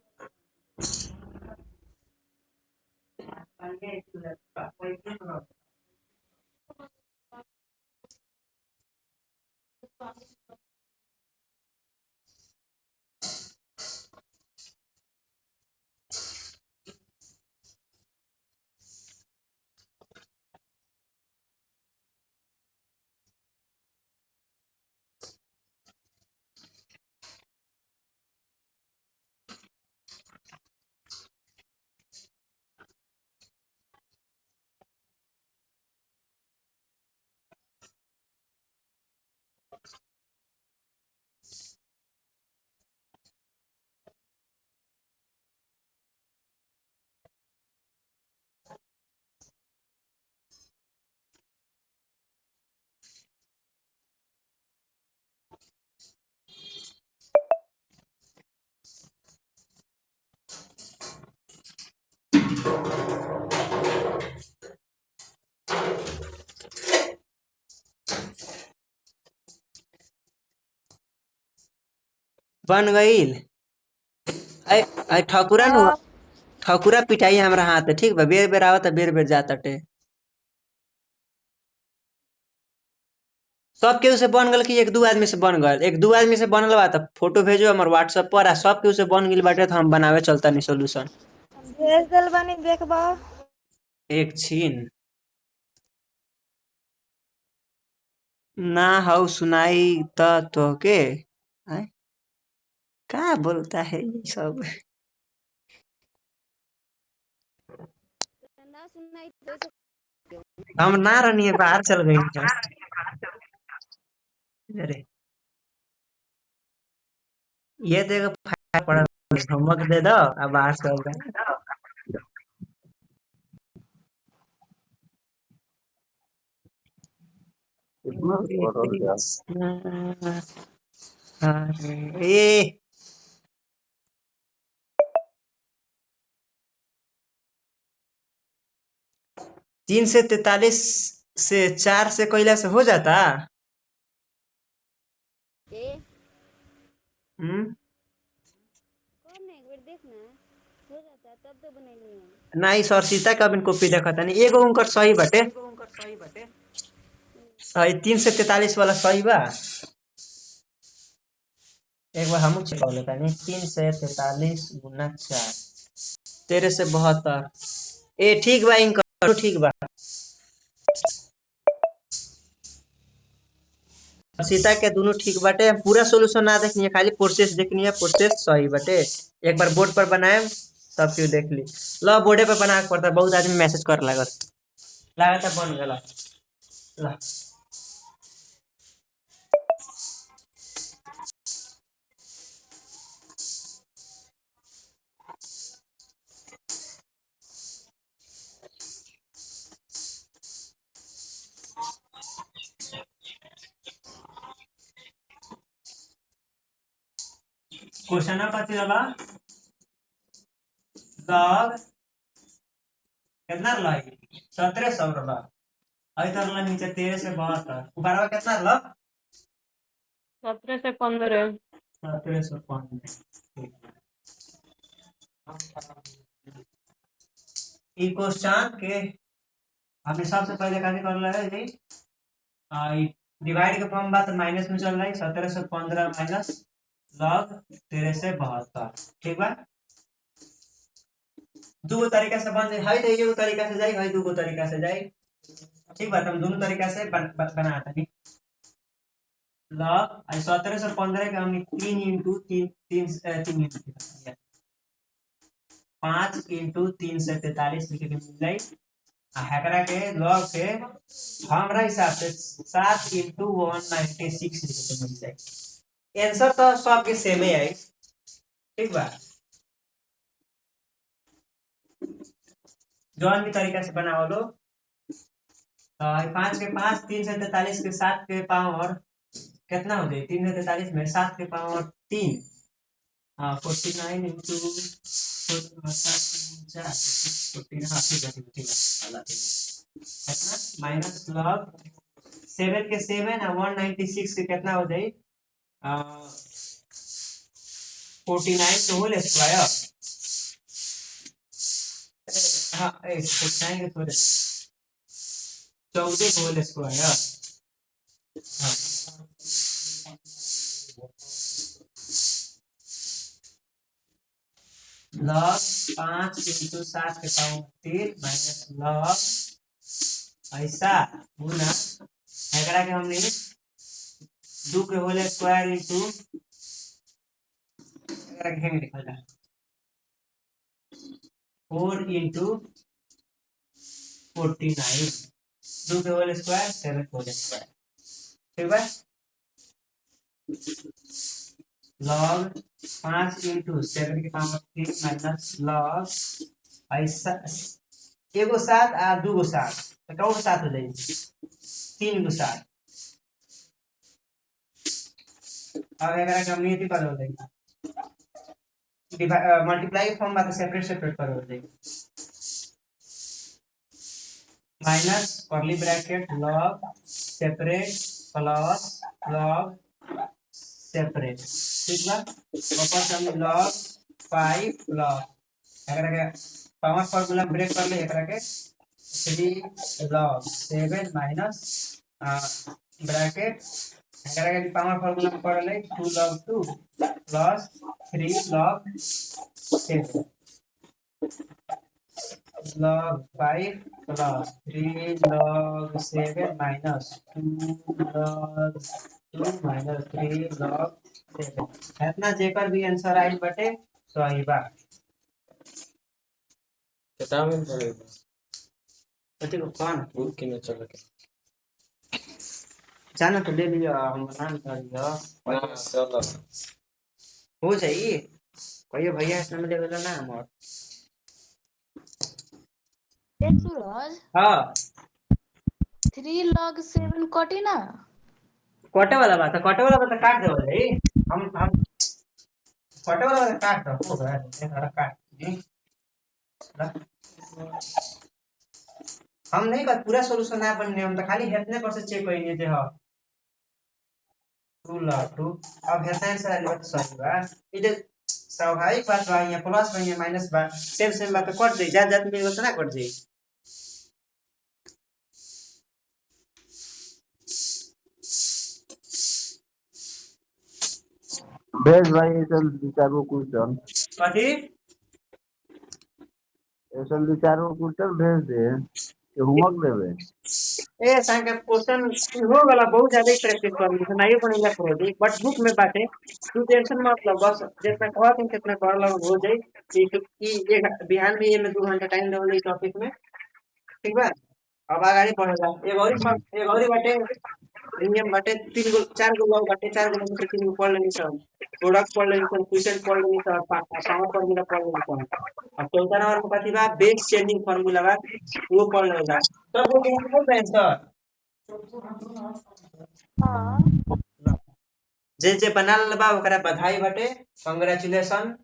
बन गईल। ऐ ऐ ठकुरा नु हाँ ठकुरा पिटाई हमरा हाथ ठीक बा, बेर बेर आवता बेर बेर जाताटे। सब केहू से बन गल कि एक दू आदमी से बन गल? एक दू आदमी से बनल बा त फोटो भेजो हमर व्हाट्सएप पर, आ सब केहू से बन गइल बाटे त हम बनावे चलतानी सॉल्यूशन। भेज दिल बानी देखबा। एक छीन ना हऊ सुनाई त तोहके। आय, का बोलता है ये सब? हम ना रहनी बाहर चल गई हैं। अरे ये देखो फायदा पड़ा, होमवर्क दे दो अब बाहर चल रहे कितना और क्या? हैं। अरे ए 3 से 43 से 4 से कोयला से हो जाता। हम्म नहीं सर सीता का बिन कॉपी देखा था नहीं, एगो उनकर सही बटे। 3 से 43 वाला सही बा। एक बार हम चेक कर लेता नहीं। 3 से 43 गुना 4 13 से 72। ए ठीक बा, इनकर ठीक बा। सीता के दोनों ठीक बाटे। हम पूरा सोल्यूशन ना देखनी है, खाली प्रोसेस देखनी है। प्रोसेस सही बाटे। एक बार बोर्ड पर बनाए सब क्यों देख ली। लो बोर्डे पे बना के पड़ता, बहुत आदमी मैसेज कर लागत बन गला। ला क्वेश्चन कथी रहा? लॉग कितना लगी? 1700 रहा। अभी तक नीचे 13 से 72 ऊपर कितना रहा? 17 से 15। 17 से 15। ई क्वेश्चन के हमने सबसे पहले कैसे कर रहा है जी? डिवाइड के फॉर्म बात माइनस में चल रहा है। 17 से 15 माइनस लॉग 13 से 72 ठीक बा। दो तरीका से बन जाए, तो एगो तरीका से जाई है, दूगो तरीका से जाई ठीक बा। हम दोनों तरीका से बनाता नहीं। लॉग 17 से 15 के हमने 3 इंटू 3 3 5 इंटू 3 से 43 लिखे के मिल जाए। हैकरा के लॉग के हमरा हिसाब से 7 इंटू 196 लिखे के मिल जाए। आंसर तो सबके सेम ही आई ठीक बा। जौन भी तरीका से बनाओ लो। 5 के 5 3 से 43 के 7 के पावर कितना हो जाए? 3 से 43 में 7 के पावर 3। हाँ 49 इंटू माइनस लॉग 7 के 7 और 196 के कितना हो जाए? 49 तो होल स्क्वायर। हाँ 49 के थोड़े 14 होल स्क्वायर। लॉग 5 इंटू 7 के पावर 3 माइनस लॉग ऐसा गुना एकरा के हमने 2 के होल स्क्वायर इंटू एकरा के हम लिखल जा 4 इंटू 49 2 के होल स्क्वायर 7 होल स्क्वायर ठीक है। लॉग 5 इंटू 7 के पावर 3 माइनस लॉग ऐसा एगो 7 आ दूगो 7 तो कौन 7 हो जाए? 3 गो 7। अब एकरा के हम ये कर देंगे मल्टीप्लाई के फॉर्म में सेपरेट सेपरेट कर देंगे। Minus curly bracket log separate plus log separate ठीक बा ऊपर से हम log 5 log एकरा के पावर फार्मूला ब्रेक कर ले एकरा के 3 log 7 माइनस ब्रैकेट एकरा के पावर फार्मूला कर ले 2 log 2 plus 3 log 7 log 5 plus 3 log 7 minus 2 log 2 minus 3 log 7 इतना जेकर भी आंसर आई बटे सही बा किताब में पढ़ेगा बटे को कौन बुक की न चल के जाना तो ले लियो हम नाम कर लियो ना चल हो जाई कहियो भैया इसमें ले लेला ना हमर ए सूरज हां 3 log 7 कटी ना कटे वाला बात काट दे भाई हम कटे वाला बात काट दो हो गया सारा काट दी हम नहीं कर पूरा सॉल्यूशन ना बनने हम तो खाली हेतने पर से चेक करेंगे जे हां 2 log 2 अब हेतने आंसर आले बात सही बा ई जे स्वाभाविक बात बा यहाँ प्लस बा यहाँ माइनस बा सेम बात तो कट जाई जात में उतना कट जाई भेज भाई ऐसा विचारो क्वेश्चन कथी ऐसा विचारो क्वेश्चन भेज दे कि होमवर्क देवे ए संग क्वेश्चन हो वाला बहुत ज्यादा प्रैक्टिस कर ली नहीं को नहीं कर दी बट बुक में बाटे तू टेंशन मत लो बस जितना कहत है कितना कर लो हो जाई कि एक बिहान में ये में 2 घंटा टाइम देवल टॉपिक में ठीक बा अब आगे बढ़ेगा एक और बाटे नियम बाटे 3 गो 4 गो लॉग बाटे 4 गो में से 3 गो पढ़ लेनी सब प्रोडक्ट पढ़ लेनी सब क्वेश्चन पढ़ लेनी सब पावर फार्मूला पढ़ लेनी सब अब चौथा नंबर में कथी बा बेस चेंजिंग फार्मूला बा वो पढ़ लेगा सब वो बोल रहे हैं सर हां जे बना ले बा ओकरा बधाई बाटे कांग्रेचुलेशन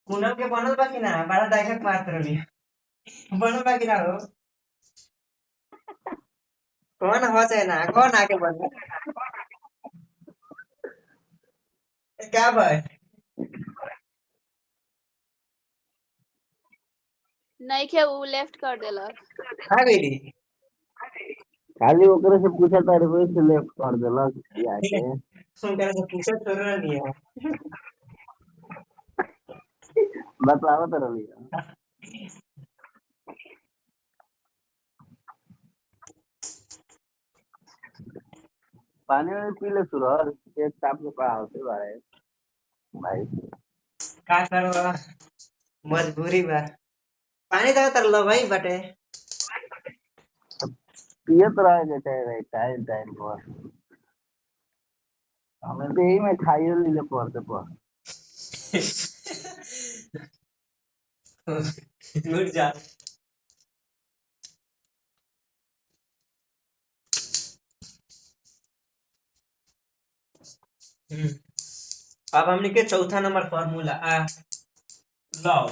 पूनम के बनल बा कि ना बड़ा डायरेक्ट मारत रही बनल बा कि ना हो कौन हो जाए ना कौन आके बन क्या भाई नहीं के वो लेफ्ट कर देलक आ गई खाली ओकरे से पूछा तारे वही से लेफ्ट कर देलक या के सुन कर से पूछे थोड़ा नहीं है बताओ तो रही पानी में पी ले सूरज एक ताप के पास होते बारे भाई का करो मजबूरी बा पानी दे तर लो भाई बटे पियत रहे के चाहे टाइम टाइम पर हमें तो यही में खाइए ले पड़ते पर लूट जा अब हमने के चौथा number formula log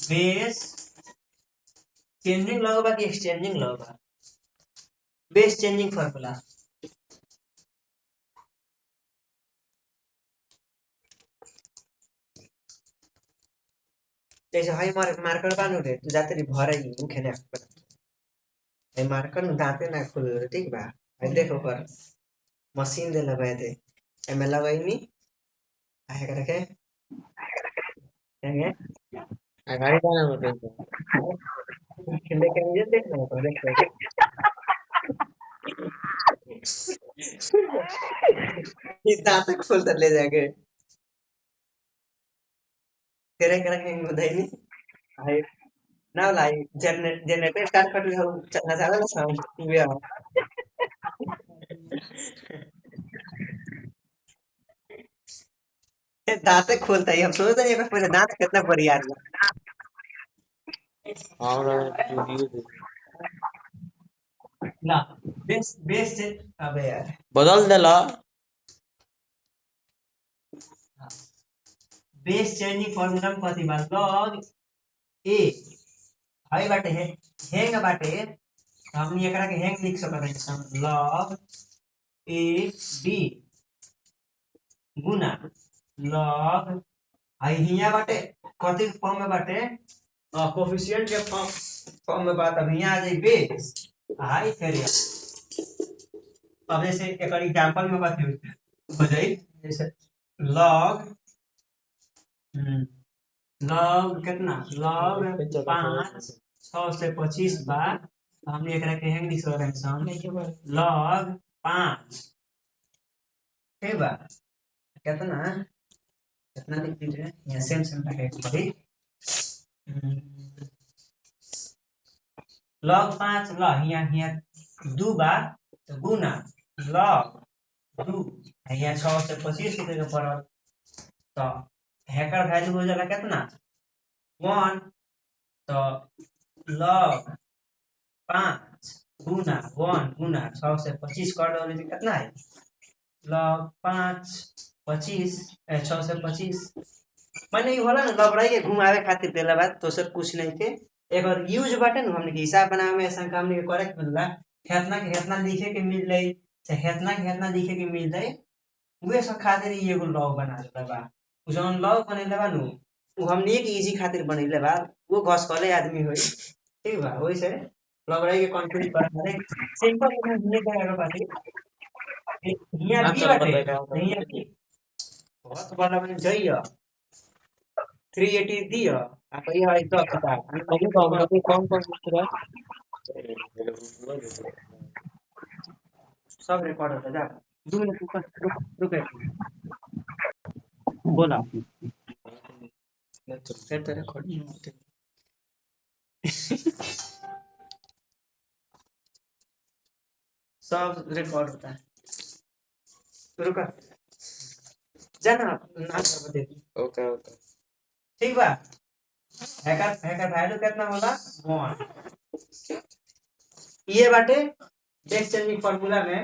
base changing log बा कि एक्सचेंजिंग लॉग बा बेस चेंजिंग फार्मूला जैसे हाई मार्कर बानू रे तू जाते री भरे ही मुखे ने ए मार्कर नु दांते ना खुल ठीक बा आई देखो कर मशीन दे लगा दे एमे लगाई नी आए करके क्या गाड़ी जाना मतलब खेलने के लिए देखना है देख ये दांत खोल ले जाके तेरे करके मुदाई नी आई ना लाई जनरेटर स्टार्ट कर ले ना चला ना साउंड वे दांत खोलता है हम सोचते हैं पहले दांत कितना बढ़िया है हमरा वीडियो दे ना बेस बेस अबे यार बदल देला बेस चेंजिंग फार्मूला में कथी बा लॉग ए हाई बाटे है हेंग बाटे हम एकरा के हेंग लिख सकत हई log ए बी गुना log आई हिया बाटे कथी के फॉर्म में बाटे कोफिशिएंट के फॉर्म में बात अब हिया आ जाई बेस हाई करिया अब जैसे एक एग्जांपल में बात हो जाई जैसे log log कितना log 5 100 से 25 बा तो हमने एकरा के हेंग लिख सकत हई log 5 ठीक बा कितना कितना लिख दीजिए यहाँ सेम रखे पड़ी log 5 ल यहाँ 2 बार तो गुना log 2 यहाँ 6 से 25 लिखे के पड़ल तो हैकर वैल्यू हो जाला कितना 1 तो log 5 गुना 1 गुना 6 से 25 कर दो तो कितना है log 5 25 6 से 25 मैंने ये होला ना लबड़ाई के घुमावे खातिर देला बात तो सर कुछ नहीं के एकर यूज बाटे न हमने के हिसाब बनावे में ऐसा काम नहीं करेक्ट मिलला हेतना लिखे के मिल जाई चाहे हेतना लिखे के मिल जाई उहे सब खातिर ही एगो लॉग बना देला बा उ जौन लॉग बनेले बा नु उ हमने एक इजी खातिर बनेले बा वो घसकले आदमी होई ठीक बा वही से लबड़ाई के कंफ्यूज करे सिंपल हमने के आगे बाटे हिया बी बाटे हिया बी बहुत बड़ा बन जाइए 380 दिया आप ये है 10 का कभी कभी कौन कौन दूसरा सब रिकॉर्ड होता जा 2 मिनट रुक बोला फिर तेरे रिकॉर्डिंग होते सब रिकॉर्ड होता है रुका जाना नाम बता ओके ओके ठीक बा हैकर वैल्यू कितना होला 1 ये बाटे बेस चेंजिंग फार्मूला में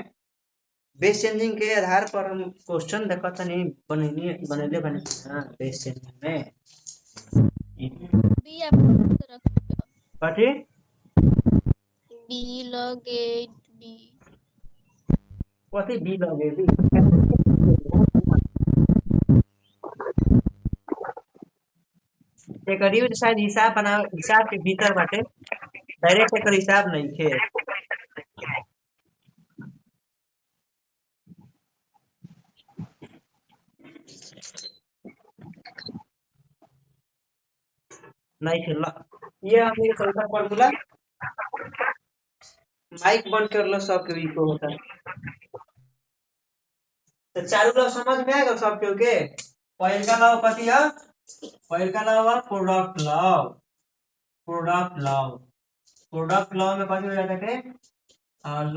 बेस चेंजिंग के आधार पर हम क्वेश्चन देखत नहीं बनेले बने हां बेस चेंजिंग में बी आप तो रख पाटी बी log 8 डी कथी बी लगे बी एकर यूज शायद हिसाब के भीतर बाटे डायरेक्ट एकर हिसाब नहीं थे नहीं थे ये हमने चलता फार्मूला माइक बंद कर लो सबके भी को होता है तो चालू लो समझ में आएगा सबके ओके पहल का लॉ कथी है पहल का लॉ है प्रोडक्ट लॉ में कथी हो जाता है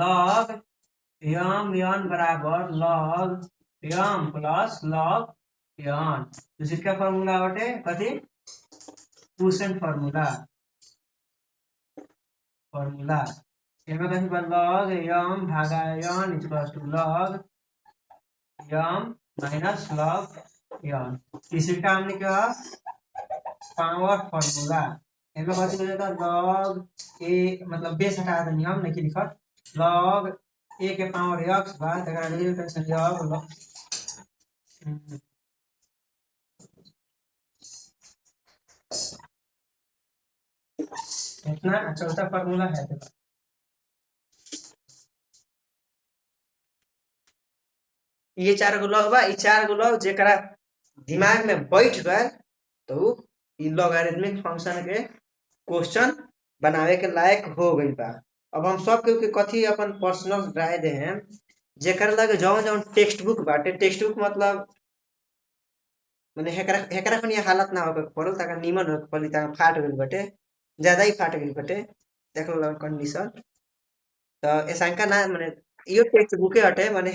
log m बराबर log m plus log n दूसरी का फार्मूला बाटे कथी क्वोशिएंट फार्मूला एमे कथी बा log m भागा n equals to log m minus log n तीसरी का हमने क्या पावर फार्मूला एमे कथी हो जाता log a मतलब बेस हटा देनी हम नहीं लिखत log a के पावर x बा तकरा ले टेंशन log इतना चौथा फार्मूला है देखो ये 4 गो लॉग बा ई 4 गो लॉग जेकरा दिमाग में बैठ गए तो ई लॉगरिथमिक फंक्शन के क्वेश्चन बनावे के लायक हो गई बा अब हम सब के कथी अपन पर्सनल राय दे हैं जेकर लगे जौन टेक्स्ट बुक बाटे टेक्स्ट बुक मतलब माने हेकरा खनी हालत ना होके पड़ल तक नीमन हो पली तक फाट गइल बाटे ज्यादा ही फाट गइल बाटे देख लो कंडीशन तो ऐसा ना माने यो टेक्स्ट बुके हटे माने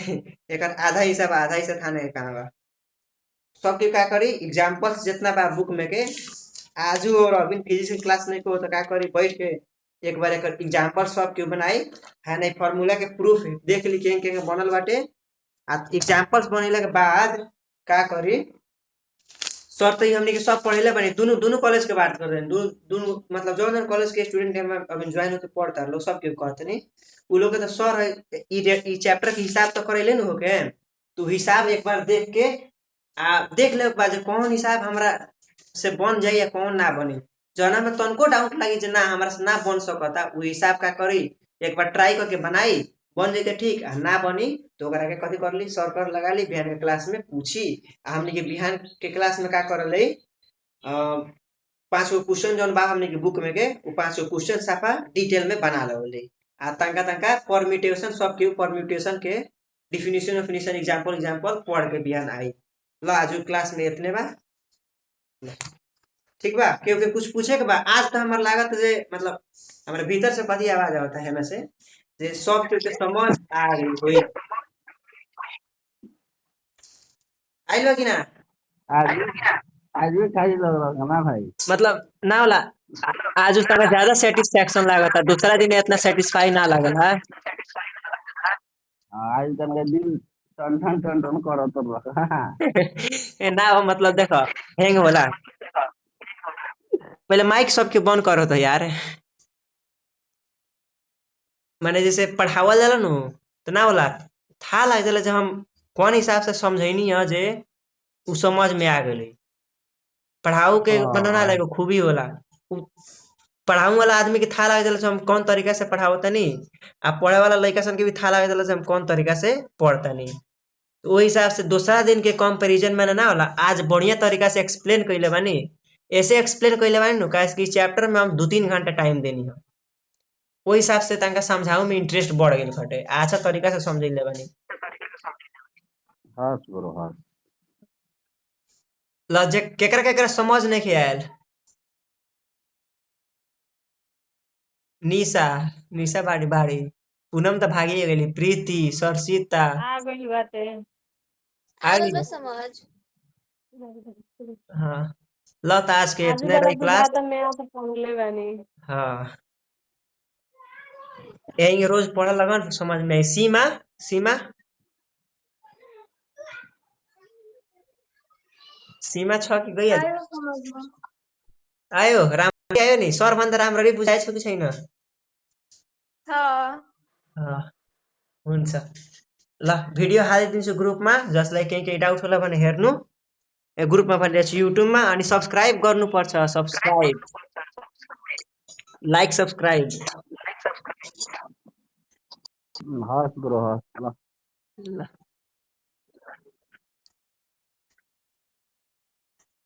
एकर आधा हिस्सा थाने कहां बा सबके का करी एग्जांपल्स जितना बा बुक में के आजू और अभी फिजिक्स की क्लास में को तो का करी बैठ के एक बार एक एग्जांपल सब के बनाई है नहीं फार्मूला के प्रूफ देख ली के बनल बाटे आ एग्जांपल्स बनेला के बाद का करी सर तो हमने के सब पढ़ेले बने दोनों दोनों कॉलेज के बात कर रहे हैं दोनों दोनों मतलब जो कॉलेज के स्टूडेंट हम अभी ज्वाइन होके पढ़ता लोग सब के कहते नहीं उ लोग के तो सर है ई चैप्टर के हिसाब तो करेले न होके तू हिसाब एक बार देख के देख ले बा जे कौन हिसाब हमरा से बन जाई या कौन ना बनी जना में तनको डाउट लगी जे ना हमरा से ना बन सकता उ हिसाब का करी एक बार ट्राई करके बनाई बन जैते ठीक आ ना बनी तो ओकरा के कथी कर ली सर कर लगा ली बिहान के क्लास में पूछी हमने के बिहान के क्लास में का कर ले 5 गो क्वेश्चन जौन बा हमने के बुक में के उ 5 गो क्वेश्चन साफा डिटेल में बना लेवली आ तंका तंका परम्यूटेशन सब के परम्यूटेशन के डिफिनिशन एग्जांपल पढ़ के बिहान आई ला आज क्लास में इतने बा ठीक बा क्योंकि कुछ पूछे के बा आज तो हमार लागत जे मतलब हमारे भीतर से कथी आवाज आवता है में से जे सब के समझ आ रही होई आई लो कि ना आज आज भी खाई लग रहा ना भाई। मतलब ना होला आज उसका ज्यादा सेटिस्फेक्शन लागता दूसरा दिन इतना सेटिस्फाई ना लागल है आज तनका दिल टन टन करो तो रहा। ना हो मतलब देखो हैंग होला पहले माइक सबके बंद करो तो यार माने जैसे पढ़ावल जाला नु तो ना होला था लग जाला जब हम कौन हिसाब से समझैनी है जे उ समझ में आ गेली पढ़ाऊ के बनना लगे खूबी होला पढ़ाऊ वाला आदमी के था लगे जाला हम कौन तरीका से पढ़ाओ तनी आ पढ़े वाला लड़का सन के भी था लगे जाला हम कौन तरीका से पढ़तनी तो ओहि हिसाब से दूसरा दिन के कंपैरिजन में ना होला आज बढ़िया तरीका से एक्सप्लेन कइले बानी ऐसे एक्सप्लेन कइले बानी नु काहे कि चैप्टर में हम 2-3 घंटा टाइम देनी है ओहि हिसाब से तंका समझाऊ में इंटरेस्ट बढ़ गेल खटे अच्छा तरीका से समझइले बानी हस ब्रो हस। लजे केकरा केकरा समझ नहीं के आयल निशा निशा बाड़ी बाड़ी पूनम तो भागी गेली प्रीति सरसीता आ गई बाटे आ आगे गइल बा समझ। हाँ लो तो आज के आज इतने वाला रही क्लास बुझाता मैं तो पढ़ले बानी हाँ यही रोज पढ़ा लगन समझ में आई। सीमा सीमा सीमा छ कि गई आज आयो समझ में। आयो राम आयो नि सर भन्दा राम्ररी बुझाइ छ कि छैन हाँ हाँ हुन्छ ल भिडियो हालिदिन्छु ग्रुपमा जसलाई केही डाउट होला भने हेर्नु ग्रुपमा भनिदिएको छु युट्युबमा अनि सब्स्क्राइब गर्नुपर्छ सब्स्क्राइब लाइक सब्स्क्राइब हस ब्रो हस। ल